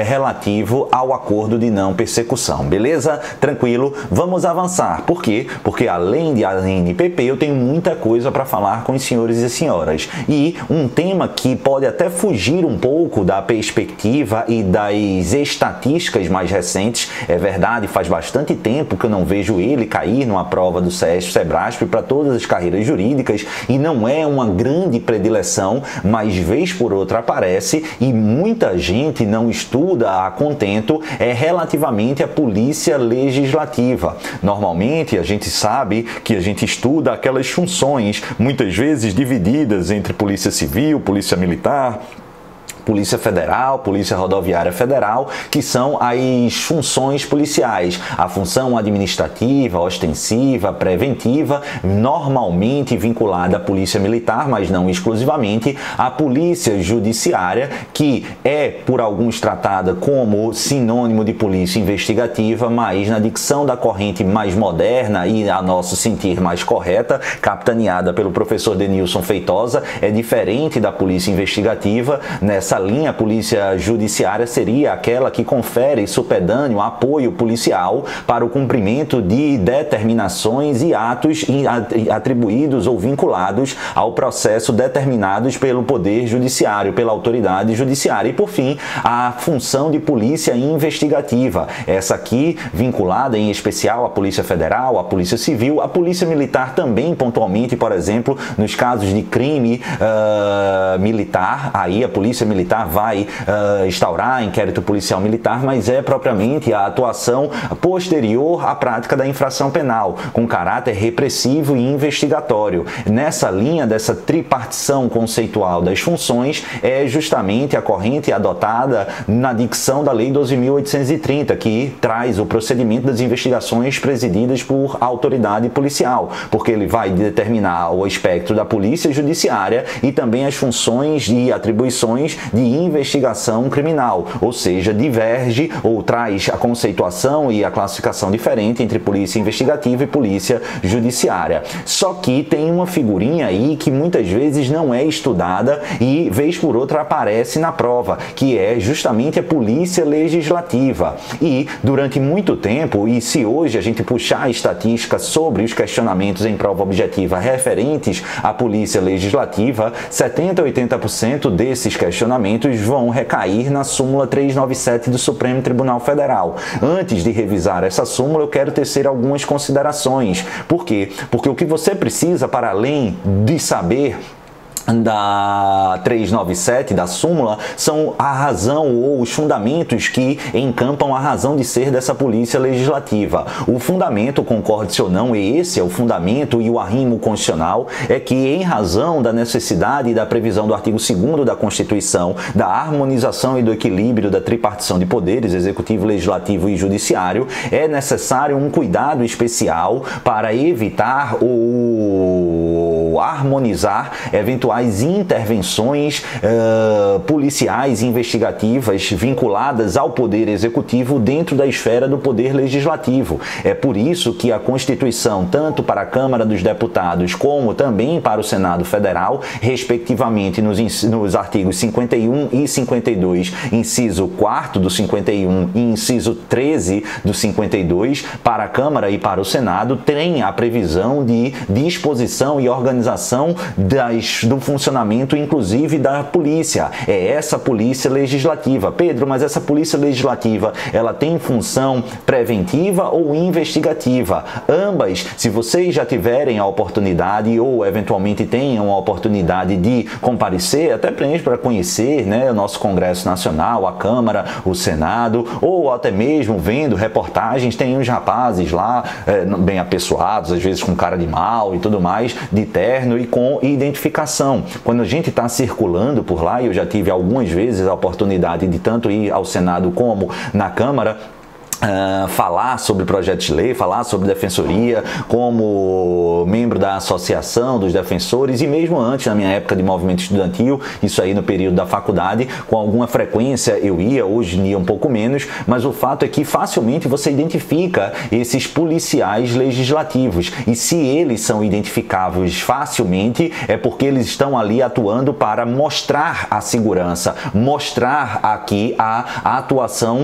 relativo ao acordo de não persecução. Beleza? Tranquilo? Vamos avançar. Por quê? Porque além de ANPP, eu tenho muita coisa para falar com os senhores e senhoras. E um tema que pode até fugir um pouco da perspectiva e das estatísticas mais recentes. É verdade, faz bastante tempo que eu não vejo ele cair numa prova do SEBRASP para todas as carreiras jurídicas e não é uma grande predileção, mas vez por outra aparece e muita gente não estuda a contento relativamente à polícia legislativa. Normalmente a gente sabe que a gente estuda aquelas funções muitas vezes divididas entre polícia civil, polícia militar, Polícia Federal, Polícia Rodoviária Federal, que são as funções policiais. A função administrativa, ostensiva, preventiva, normalmente vinculada à Polícia Militar, mas não exclusivamente, a Polícia Judiciária, que é por alguns tratada como sinônimo de polícia investigativa, mas na dicção da corrente mais moderna e a nosso sentir mais correta, capitaneada pelo professor Denilson Feitosa, é diferente da polícia investigativa. Nessa linha, a polícia judiciária seria aquela que confere supedâneo apoio policial para o cumprimento de determinações e atos atribuídos ou vinculados ao processo determinados pelo Poder Judiciário, pela autoridade judiciária. E, por fim, a função de polícia investigativa. Essa aqui vinculada em especial à Polícia Federal, à Polícia Civil, à Polícia Militar também, pontualmente, por exemplo, nos casos de crime militar, aí a Polícia Militar Militar vai instaurar inquérito policial militar, mas é propriamente a atuação posterior à prática da infração penal, com caráter repressivo e investigatório. Nessa linha dessa tripartição conceitual das funções é justamente a corrente adotada na dicção da Lei 12.830, que traz o procedimento das investigações presididas por autoridade policial, porque ele vai determinar o espectro da polícia judiciária e também as funções e atribuições de investigação criminal, ou seja, diverge ou traz a conceituação e a classificação diferente entre polícia investigativa e polícia judiciária. Só que tem uma figurinha aí que muitas vezes não é estudada e vez por outra aparece na prova, que é justamente a polícia legislativa. E durante muito tempo, e se hoje a gente puxar a estatística sobre os questionamentos em prova objetiva referentes à polícia legislativa, 70% a 80% desses questionamentos vão recair na súmula 397 do Supremo Tribunal Federal. Antes de revisar essa súmula, eu quero tecer algumas considerações. Por quê? Porque o que você precisa, para além de saber da 397, da súmula, são a razão ou os fundamentos que encampam a razão de ser dessa polícia legislativa. O fundamento, concorde-se ou não, e esse é o fundamento e o arrimo constitucional, é que em razão da necessidade e da previsão do artigo 2º da Constituição, da harmonização e do equilíbrio da tripartição de poderes, executivo, legislativo e judiciário, é necessário um cuidado especial para evitar ou harmonizar eventuais intervenções policiais e investigativas vinculadas ao poder executivo dentro da esfera do poder legislativo. É por isso que a Constituição, tanto para a Câmara dos Deputados como também para o Senado Federal, respectivamente nos artigos 51 e 52, inciso 4º do 51 e inciso 13 do 52, para a Câmara e para o Senado, tem a previsão de disposição e organização do funcionamento, inclusive, da polícia. É essa polícia legislativa. Pedro, mas essa polícia legislativa, ela tem função preventiva ou investigativa? Ambas, se vocês já tiverem a oportunidade ou eventualmente tenham a oportunidade de comparecer, até para conhecer, né, o nosso Congresso Nacional, a Câmara, o Senado, ou até mesmo vendo reportagens, tem uns rapazes lá, bem apessoados, às vezes com cara de mal e tudo mais, de terno e com identificação. Quando a gente está circulando por lá, e eu já tive algumas vezes a oportunidade de tanto ir ao Senado como na Câmara, falar sobre projetos de lei, falar sobre defensoria, como membro da Associação dos Defensores, e mesmo antes, na minha época de movimento estudantil, isso aí no período da faculdade, com alguma frequência eu ia, hoje em dia um pouco menos, mas o fato é que facilmente você identifica esses policiais legislativos, e se eles são identificáveis facilmente, é porque eles estão ali atuando para mostrar a segurança, mostrar aqui a atuação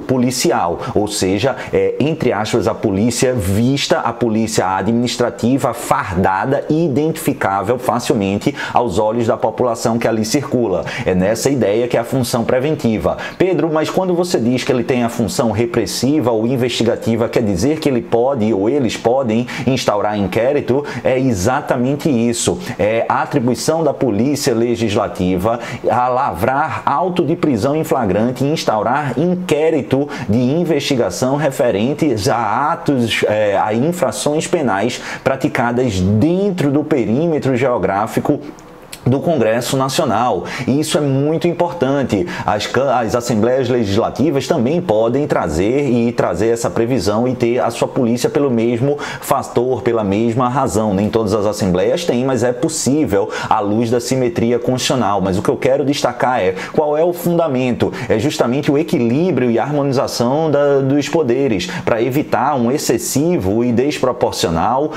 policial, ou seja, entre aspas, a polícia vista, a polícia administrativa fardada e identificável facilmente aos olhos da população que ali circula. É nessa ideia que é a função preventiva. Pedro, mas quando você diz que ele tem a função repressiva ou investigativa, quer dizer que ele pode ou eles podem instaurar inquérito? É exatamente isso. É a atribuição da polícia legislativa a lavrar auto de prisão em flagrante e instaurar inquérito de investigação referentes a atos, a infrações penais praticadas dentro do perímetro geográfico do Congresso Nacional. E isso é muito importante. As assembleias legislativas também podem trazer essa previsão e ter a sua polícia pelo mesmo fator, pela mesma razão. Nem todas as assembleias têm, mas é possível à luz da simetria constitucional. Mas o que eu quero destacar é qual é o fundamento. É justamente o equilíbrio e harmonização dos poderes, para evitar um excessivo e desproporcional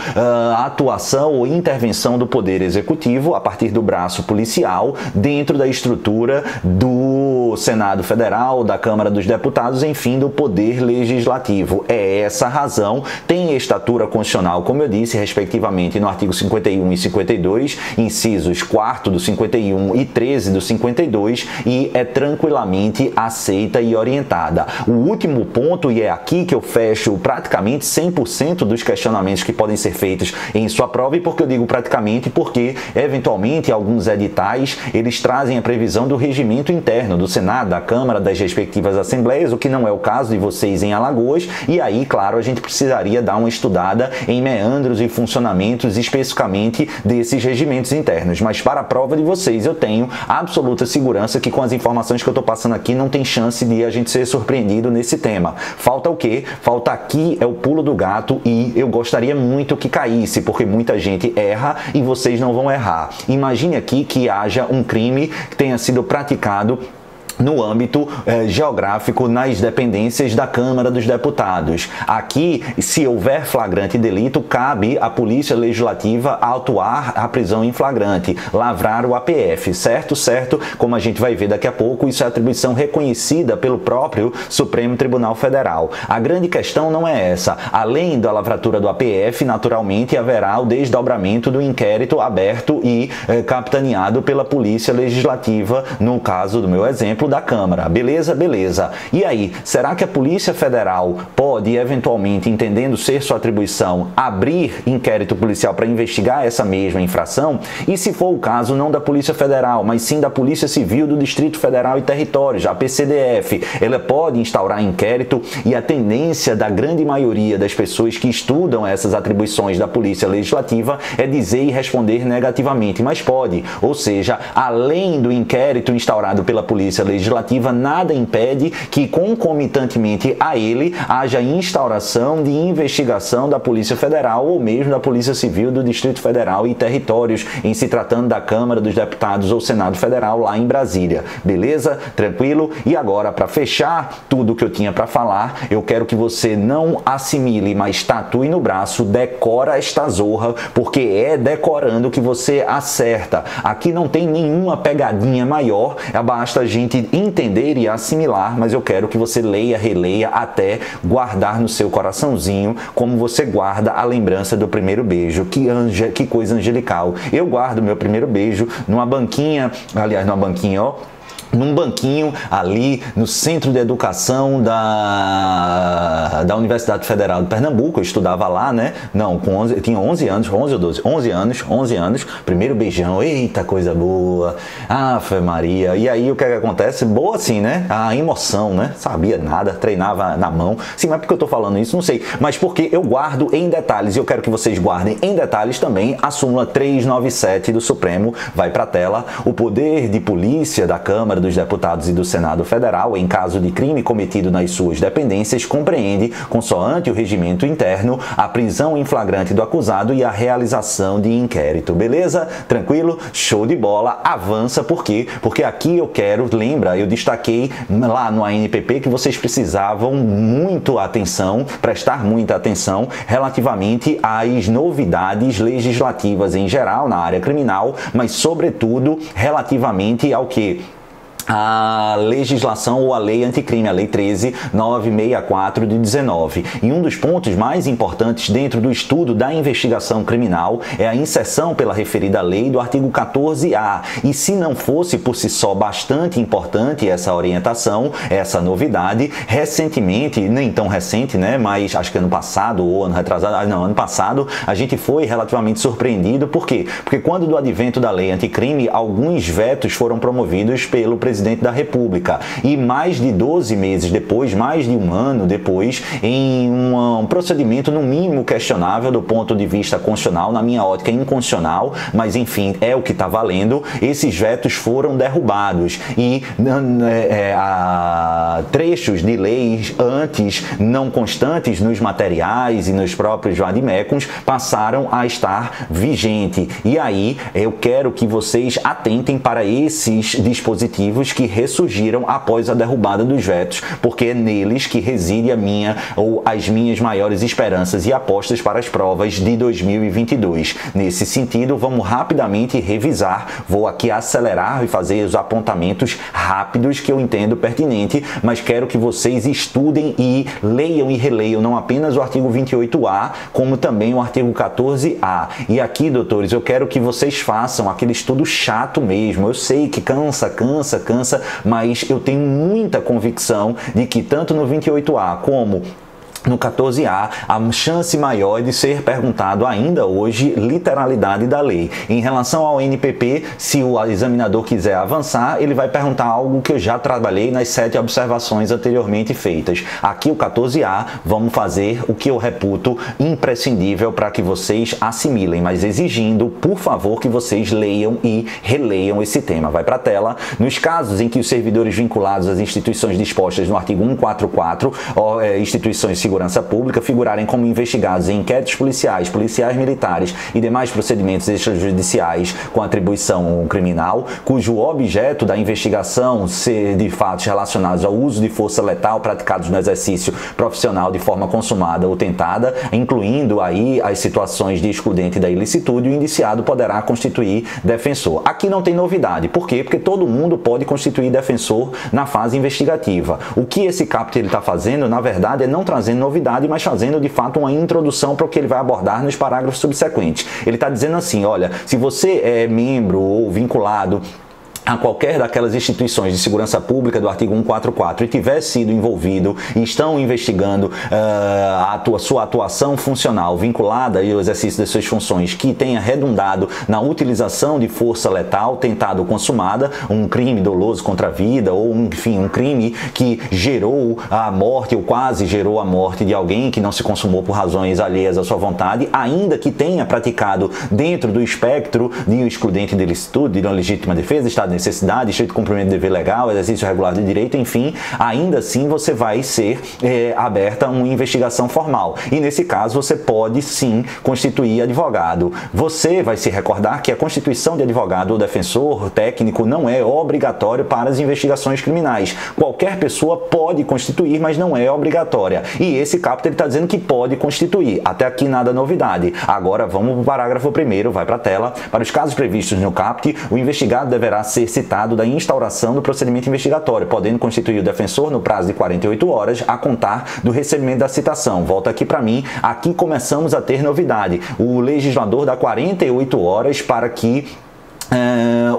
atuação ou intervenção do poder executivo a partir do braço policial dentro da estrutura do do Senado Federal, da Câmara dos Deputados, enfim, do Poder Legislativo. É essa a razão, tem estatura constitucional, como eu disse, respectivamente no artigo 51 e 52, incisos 4º do 51 e 13 do 52, e é tranquilamente aceita e orientada. O último ponto, e é aqui que eu fecho praticamente 100% dos questionamentos que podem ser feitos em sua prova, e por que eu digo praticamente? Porque, eventualmente, alguns editais, eles trazem a previsão do regimento interno do Senado, da Câmara, das respectivas assembleias, o que não é o caso de vocês em Alagoas, e aí, claro, a gente precisaria dar uma estudada em meandros e funcionamentos especificamente desses regimentos internos. Mas para a prova de vocês, eu tenho absoluta segurança que com as informações que eu estou passando aqui, não tem chance de a gente ser surpreendido nesse tema. Falta o quê? Falta aqui é o pulo do gato, e eu gostaria muito que caísse, porque muita gente erra e vocês não vão errar. Imagine aqui que haja um crime que tenha sido praticado no âmbito geográfico nas dependências da Câmara dos Deputados. Aqui, se houver flagrante delito, cabe à Polícia Legislativa atuar a prisão em flagrante, lavrar o APF, certo? Certo? Como a gente vai ver daqui a pouco, isso é atribuição reconhecida pelo próprio Supremo Tribunal Federal. A grande questão não é essa. Além da lavratura do APF, naturalmente haverá o desdobramento do inquérito aberto e capitaneado pela Polícia Legislativa, no caso do meu exemplo, da Câmara. Beleza? Beleza. E aí, será que a Polícia Federal pode, eventualmente, entendendo ser sua atribuição, abrir inquérito policial para investigar essa mesma infração? E se for o caso, não da Polícia Federal, mas sim da Polícia Civil do Distrito Federal e Territórios, a PCDF, ela pode instaurar inquérito, e a tendência da grande maioria das pessoas que estudam essas atribuições da Polícia Legislativa é dizer e responder negativamente, mas pode. Ou seja, além do inquérito instaurado pela Polícia Legislativa, nada impede que, concomitantemente a ele, haja instauração de investigação da Polícia Federal ou mesmo da Polícia Civil do Distrito Federal e Territórios, em se tratando da Câmara dos Deputados ou Senado Federal lá em Brasília. Beleza? Tranquilo? E agora, para fechar tudo que eu tinha para falar, eu quero que você não assimile, mas tatue no braço, decora esta zorra, porque é decorando que você acerta. Aqui não tem nenhuma pegadinha maior, basta a gente entender e assimilar, mas eu quero que você leia, releia até guardar no seu coraçãozinho, como você guarda a lembrança do primeiro beijo. Que coisa angelical. Eu guardo meu primeiro beijo numa banquinha, aliás, numa banquinha, ó, num banquinho ali no Centro de Educação da Universidade Federal de Pernambuco. Eu estudava lá, né? Não, eu tinha 11 anos, 11 ou 12, 11 anos, primeiro beijão, eita, coisa boa, Ave Maria. E aí o que acontece? Boa assim, né? A emoção, né? Sabia nada, treinava na mão. Sim, mas por que eu tô falando isso? Não sei, mas porque eu guardo em detalhes, e eu quero que vocês guardem em detalhes também a súmula 397 do Supremo. Vai pra tela. O poder de polícia da Câmara dos Deputados e do Senado Federal, em caso de crime cometido nas suas dependências, compreende, consoante o regimento interno, a prisão em flagrante do acusado e a realização de inquérito. Beleza? Tranquilo? Show de bola. Avança, por quê? Porque aqui eu quero, lembra, eu destaquei lá no ANPP que vocês precisavam prestar muita atenção relativamente às novidades legislativas em geral na área criminal, mas sobretudo relativamente ao que? A legislação ou a lei anticrime, a lei 13.964 de 19. E um dos pontos mais importantes dentro do estudo da investigação criminal é a inserção pela referida lei do artigo 14A. E se não fosse por si só bastante importante essa orientação, essa novidade, recentemente, nem tão recente, né, mas acho que ano passado ou ano retrasado, não, ano passado, a gente foi relativamente surpreendido. Por quê? Porque quando do advento da lei anticrime, alguns vetos foram promovidos pelo presidente da República, e mais de 12 meses depois, mais de um ano depois, em um procedimento no mínimo questionável do ponto de vista constitucional, na minha ótica inconstitucional, mas enfim, é o que está valendo, esses vetos foram derrubados e trechos de leis antes não constantes nos materiais e nos próprios vademecums passaram a estar vigente. E aí eu quero que vocês atentem para esses dispositivos aqueles que ressurgiram após a derrubada dos vetos, porque é neles que reside a minha ou as minhas maiores esperanças e apostas para as provas de 2022. Nesse sentido, vamos rapidamente revisar, vou aqui acelerar e fazer os apontamentos rápidos que eu entendo pertinente, mas quero que vocês estudem e leiam e releiam não apenas o artigo 28A, como também o artigo 14A. E aqui, doutores, eu quero que vocês façam aquele estudo chato mesmo. Eu sei que cansa, mas eu tenho muita convicção de que tanto no 28A como no 14A, a chance maior é de ser perguntado ainda hoje literalidade da lei. Em relação ao NPP, se o examinador quiser avançar, ele vai perguntar algo que eu já trabalhei nas 7 observações anteriormente feitas. Aqui o 14A, vamos fazer o que eu reputo imprescindível para que vocês assimilem, mas exigindo, por favor, que vocês leiam e releiam esse tema. Vai para a tela. Nos casos em que os servidores vinculados às instituições dispostas no artigo 144, instituições de segurança pública, figurarem como investigados em inquéritos policiais, policiais militares e demais procedimentos extrajudiciais com atribuição criminal, cujo objeto da investigação ser de fatos relacionados ao uso de força letal praticados no exercício profissional de forma consumada ou tentada, incluindo aí as situações de excludente da ilicitude, o indiciado poderá constituir defensor. Aqui não tem novidade. Por quê? Porque todo mundo pode constituir defensor na fase investigativa. O que esse caput ele está fazendo, na verdade, é não trazendo novidade, mas fazendo de fato uma introdução para o que ele vai abordar nos parágrafos subsequentes. Ele está dizendo assim, olha, se você é membro ou vinculado a qualquer daquelas instituições de segurança pública do artigo 144 e tiver sido envolvido e estão investigando sua atuação funcional vinculada ao exercício das suas funções que tenha redundado na utilização de força letal tentada ou consumada, um crime doloso contra a vida ou, enfim, um crime que gerou a morte ou quase gerou a morte de alguém que não se consumou por razões alheias à sua vontade, ainda que tenha praticado dentro do espectro de um excludente de ilicitude, de uma legítima defesa, estado de necessidade, estrito cumprimento de dever legal, exercício regular de direito, enfim, ainda assim você vai ser aberta uma investigação formal. E nesse caso você pode sim constituir advogado. Você vai se recordar que a constituição de advogado ou defensor técnico não é obrigatório para as investigações criminais. Qualquer pessoa pode constituir, mas não é obrigatória. E esse caput ele está dizendo que pode constituir. Até aqui nada novidade. Agora vamos para o parágrafo 1º, vai para a tela. Para os casos previstos no caput, o investigado deverá ser citado da instauração do procedimento investigatório, podendo constituir o defensor no prazo de 48 horas a contar do recebimento da citação. Volta aqui para mim, aqui começamos a ter novidade. O legislador dá 48 horas para que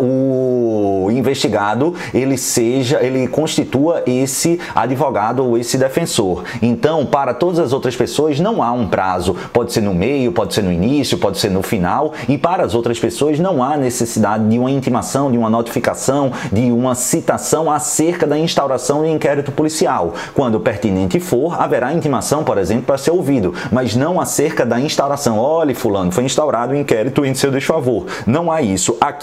o investigado ele constitua esse advogado ou esse defensor. Então, para todas as outras pessoas não há um prazo, pode ser no meio, pode ser no início, pode ser no final, e para as outras pessoas não há necessidade de uma intimação, de uma notificação, de uma citação acerca da instauração de inquérito policial. Quando pertinente for, haverá intimação, por exemplo, para ser ouvido, mas não acerca da instauração. Olha, fulano, foi instaurado um inquérito em seu desfavor. Não há isso. Aqui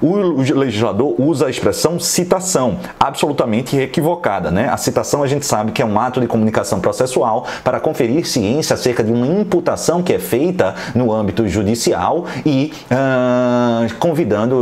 o legislador usa a expressão citação, absolutamente equivocada, né? A citação a gente sabe que é um ato de comunicação processual para conferir ciência acerca de uma imputação que é feita no âmbito judicial e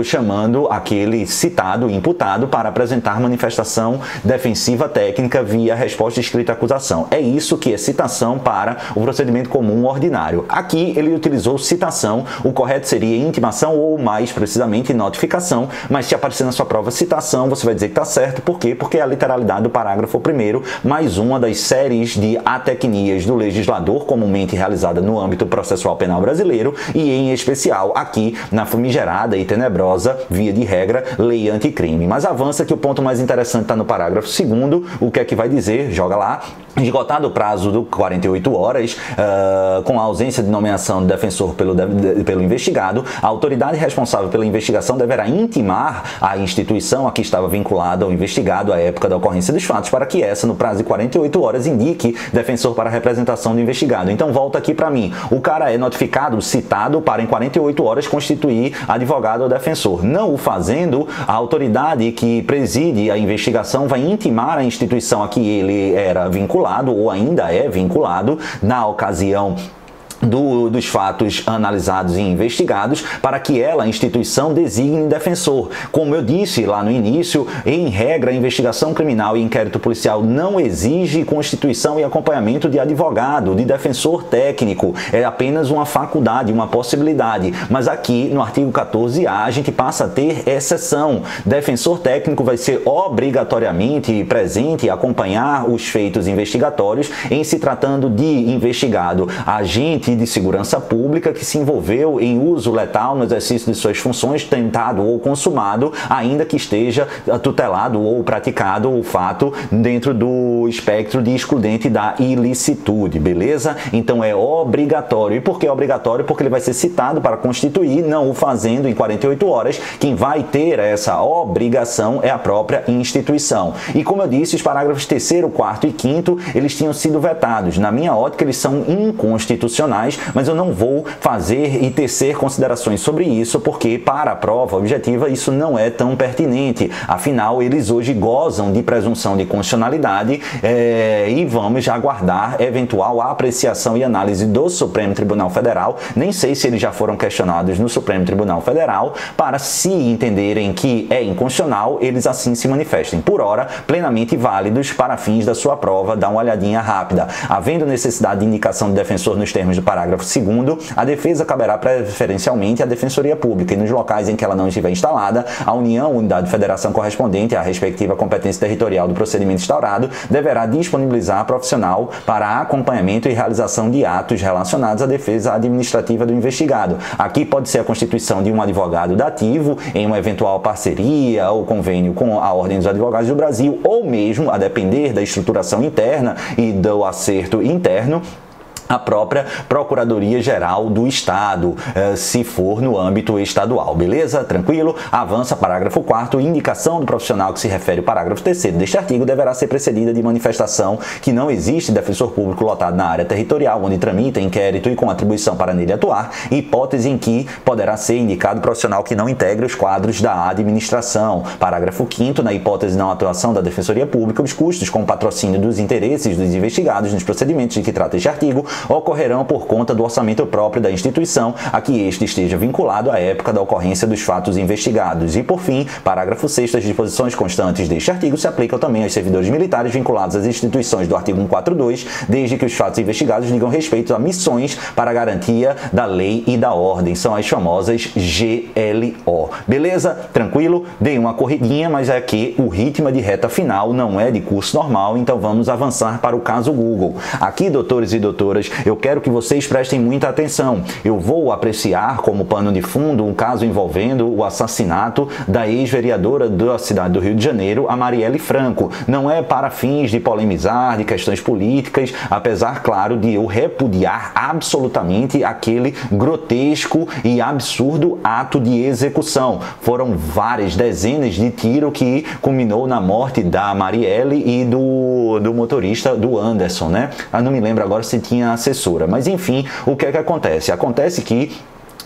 chamando aquele citado, imputado, para apresentar manifestação defensiva técnica via resposta escrita à acusação. É isso que é citação para o procedimento comum ordinário. Aqui ele utilizou citação, o correto seria intimação ou, mais precisamente, notificação, mas se aparecer na sua prova citação, você vai dizer que está certo. Por quê? Porque é a literalidade do parágrafo 1º, mais uma das séries de atecnias do legislador comumente realizada no âmbito processual penal brasileiro e, em especial, aqui na famigerada e tenebrosa, via de regra, lei anticrime. Mas avança que o ponto mais interessante está no parágrafo 2º, o que é que vai dizer? Joga lá. Esgotado o prazo de 48 horas, com a ausência de nomeação do defensor pelo investigado, a autoridade responsável pela investigação deverá intimar a instituição a que estava vinculada ao investigado à época da ocorrência dos fatos, para que essa, no prazo de 48 horas, indique defensor para a representação do investigado. Então, volta aqui para mim. O cara é notificado, citado, para em 48 horas constituir advogado ou defensor. Não o fazendo, a autoridade que preside a investigação vai intimar a instituição a que ele era vinculado ou ainda é vinculado na ocasião dos fatos analisados e investigados para que ela, a instituição, designe defensor. Como eu disse lá no início, em regra, a investigação criminal e inquérito policial não exige constituição e acompanhamento de advogado, de defensor técnico. É apenas uma faculdade, uma possibilidade. Mas aqui, no artigo 14A, a gente passa a ter exceção. Defensor técnico vai ser obrigatoriamente presente e acompanhar os feitos investigatórios em se tratando de investigado agente de segurança pública que se envolveu em uso letal no exercício de suas funções, tentado ou consumado, ainda que esteja tutelado ou praticado o fato dentro do espectro de excludente da ilicitude, beleza? Então é obrigatório. E por que é obrigatório? Porque ele vai ser citado para constituir, não o fazendo em 48 horas. Quem vai ter essa obrigação é a própria instituição. E como eu disse, os parágrafos 3º, 4º e 5º, eles tinham sido vetados. Na minha ótica, eles são inconstitucionais, mas eu não vou fazer e tecer considerações sobre isso, porque para a prova objetiva isso não é tão pertinente. Afinal, eles hoje gozam de presunção de constitucionalidade e vamos aguardar eventual apreciação e análise do Supremo Tribunal Federal. Nem sei se eles já foram questionados no Supremo Tribunal Federal, para, se entenderem que é inconstitucional, eles assim se manifestem. Por ora, plenamente válidos para fins da sua prova. Dá uma olhadinha rápida. Havendo necessidade de indicação de defensor nos termos do parágrafo 2º, a defesa caberá preferencialmente à Defensoria Pública e nos locais em que ela não estiver instalada, a União, unidade de federação correspondente à respectiva competência territorial do procedimento instaurado, deverá disponibilizar profissional para acompanhamento e realização de atos relacionados à defesa administrativa do investigado. Aqui pode ser a constituição de um advogado dativo em uma eventual parceria ou convênio com a Ordem dos Advogados do Brasil, ou mesmo, a depender da estruturação interna e do acerto interno, a própria Procuradoria-Geral do Estado, se for no âmbito estadual, beleza? Tranquilo? Avança parágrafo 4º, indicação do profissional que se refere ao parágrafo 3º deste artigo deverá ser precedida de manifestação que não existe defensor público lotado na área territorial onde tramita inquérito e com atribuição para nele atuar, hipótese em que poderá ser indicado profissional que não integre os quadros da administração. Parágrafo 5º, na hipótese de não atuação da Defensoria Pública, os custos com o patrocínio dos interesses dos investigados nos procedimentos de que trata este artigo ocorrerão por conta do orçamento próprio da instituição a que este esteja vinculado à época da ocorrência dos fatos investigados. E, por fim, parágrafo 6º, as disposições constantes deste artigo se aplicam também aos servidores militares vinculados às instituições do artigo 142, desde que os fatos investigados digam respeito a missões para a garantia da lei e da ordem. São as famosas GLO. Beleza? Tranquilo? Dei uma corridinha, mas é que o ritmo de reta final não é de curso normal, então vamos avançar para o caso Google. Aqui, doutores e doutoras, eu quero que vocês prestem muita atenção. Eu vou apreciar como pano de fundo um caso envolvendo o assassinato da ex-vereadora da cidade do Rio de Janeiro, a Marielle Franco. Não é para fins de polemizar, de questões políticas, apesar, claro, de eu repudiar absolutamente aquele grotesco e absurdo ato de execução. Foram várias dezenas de tiros que culminou na morte da Marielle e do motorista, do Anderson, né? Eu não me lembro agora se tinha assessora, mas enfim, o que é que acontece? Acontece que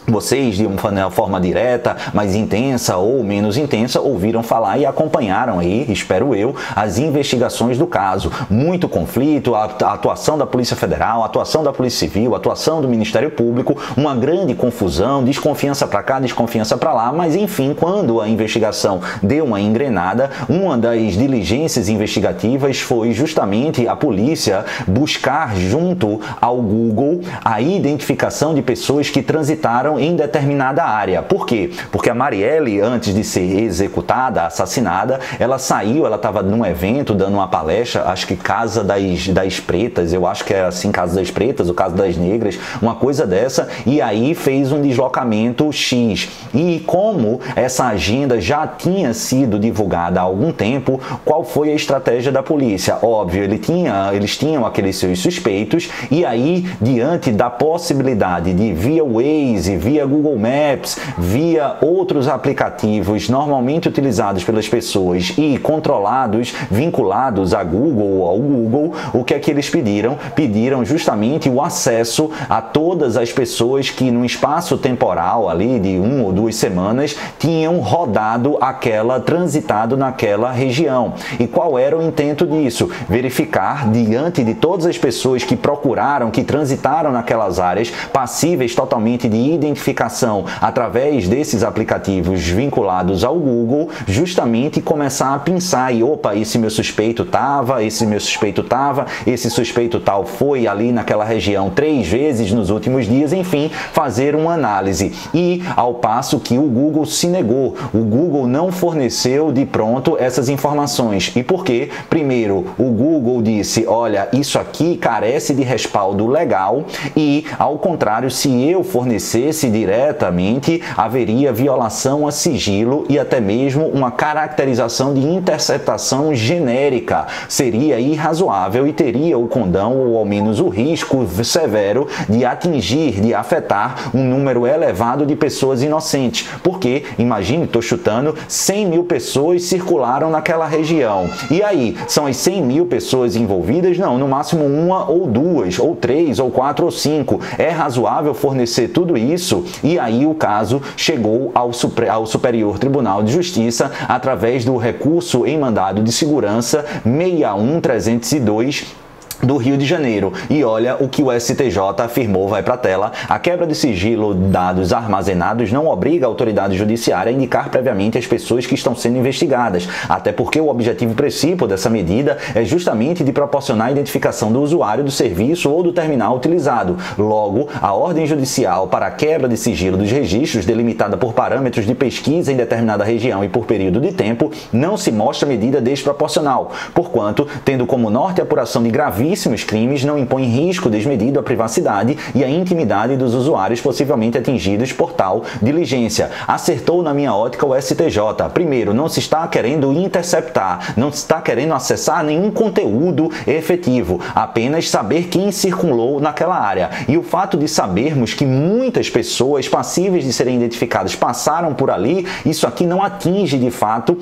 vocês, de uma forma direta, mais intensa ou menos intensa, ouviram falar e acompanharam aí, espero eu, as investigações do caso. Muito conflito, a atuação da Polícia Federal, a atuação da Polícia Civil, a atuação do Ministério Público, uma grande confusão, desconfiança para cá, desconfiança para lá, mas enfim, quando a investigação deu uma engrenada, uma das diligências investigativas foi justamente a polícia buscar junto ao Google a identificação de pessoas que transitaram em determinada área. Por quê? Porque a Marielle, antes de ser executada, assassinada, ela saiu, ela estava num evento, dando uma palestra, acho que Casa das Pretas, eu acho que era assim, Casa das Pretas, o Casa das Negras, uma coisa dessa, e aí fez um deslocamento X. E como essa agenda já tinha sido divulgada há algum tempo, qual foi a estratégia da polícia? Óbvio, eles tinham aqueles seus suspeitos, e aí, diante da possibilidade de via Waze, via Google Maps, via outros aplicativos normalmente utilizados pelas pessoas e controlados, vinculados a Google ou ao Google, o que é que eles pediram? Pediram justamente o acesso a todas as pessoas que num espaço temporal ali de 1 ou 2 semanas tinham transitado naquela região. E qual era o intento disso? Verificar diante de todas as pessoas que procuraram, que transitaram naquelas áreas, passíveis totalmente de identificação através desses aplicativos vinculados ao Google, justamente começar a pensar e opa, esse suspeito tal foi ali naquela região 3 vezes nos últimos dias, enfim, fazer uma análise. E ao passo que o Google se negou, o Google não forneceu de pronto essas informações. E por quê? Primeiro, o Google disse, olha, isso aqui carece de respaldo legal e, ao contrário, se eu fornecesse diretamente, haveria violação a sigilo e até mesmo uma caracterização de interceptação genérica. Seria irrazoável e teria o condão ou ao menos o risco severo de atingir, de afetar um número elevado de pessoas inocentes. Porque, imagine, estou chutando, 100 mil pessoas circularam naquela região. E aí, são as 100 mil pessoas envolvidas? Não, no máximo 1 ou 2, ou 3, ou 4 ou 5. É razoável fornecer tudo isso? E aí o caso chegou ao Superior Tribunal de Justiça através do recurso em mandado de segurança 61302 do Rio de Janeiro. E olha o que o STJ afirmou, vai para a tela. A quebra de sigilo de dados armazenados não obriga a autoridade judiciária a indicar previamente as pessoas que estão sendo investigadas, até porque o objetivo principal dessa medida é justamente de proporcionar a identificação do usuário do serviço ou do terminal utilizado. Logo, a ordem judicial para a quebra de sigilo dos registros, delimitada por parâmetros de pesquisa em determinada região e por período de tempo, não se mostra medida desproporcional, porquanto, tendo como norte a apuração de gravíssimos crimes, não impõe risco desmedido à privacidade e à intimidade dos usuários possivelmente atingidos por tal diligência. Acertou, na minha ótica, o STJ. Primeiro, não se está querendo interceptar, não se está querendo acessar nenhum conteúdo efetivo, apenas saber quem circulou naquela área. E o fato de sabermos que muitas pessoas passíveis de serem identificadas passaram por ali, isso aqui não atinge de fato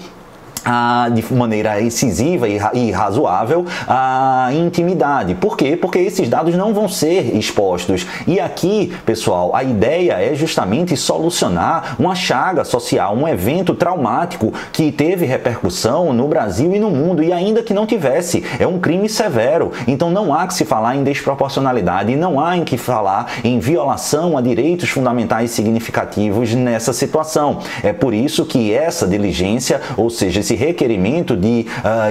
de maneira incisiva e razoável a intimidade. Por quê? Porque esses dados não vão ser expostos. E aqui, pessoal, a ideia é justamente solucionar uma chaga social, um evento traumático que teve repercussão no Brasil e no mundo, e ainda que não tivesse, é um crime severo. Então não há que se falar em desproporcionalidade, não há em que falar em violação a direitos fundamentais significativos nessa situação. É por isso que essa diligência, ou seja, esse requerimento de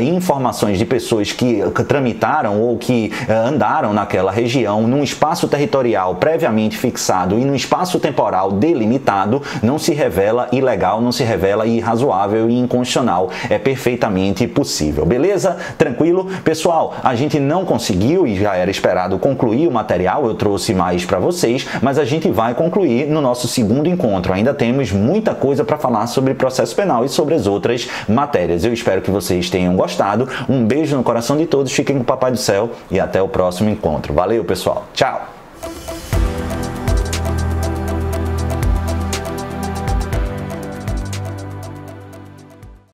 informações de pessoas que tramitaram ou que andaram naquela região num espaço territorial previamente fixado e num espaço temporal delimitado não se revela ilegal, não se revela irrazoável e inconstitucional. É perfeitamente possível. Beleza? Tranquilo? Pessoal, a gente não conseguiu e já era esperado concluir o material, eu trouxe mais para vocês, mas a gente vai concluir no nosso segundo encontro. Ainda temos muita coisa para falar sobre processo penal e sobre as outras matérias. Eu espero que vocês tenham gostado. Um beijo no coração de todos, fiquem com o Papai do Céu e até o próximo encontro. Valeu, pessoal. Tchau!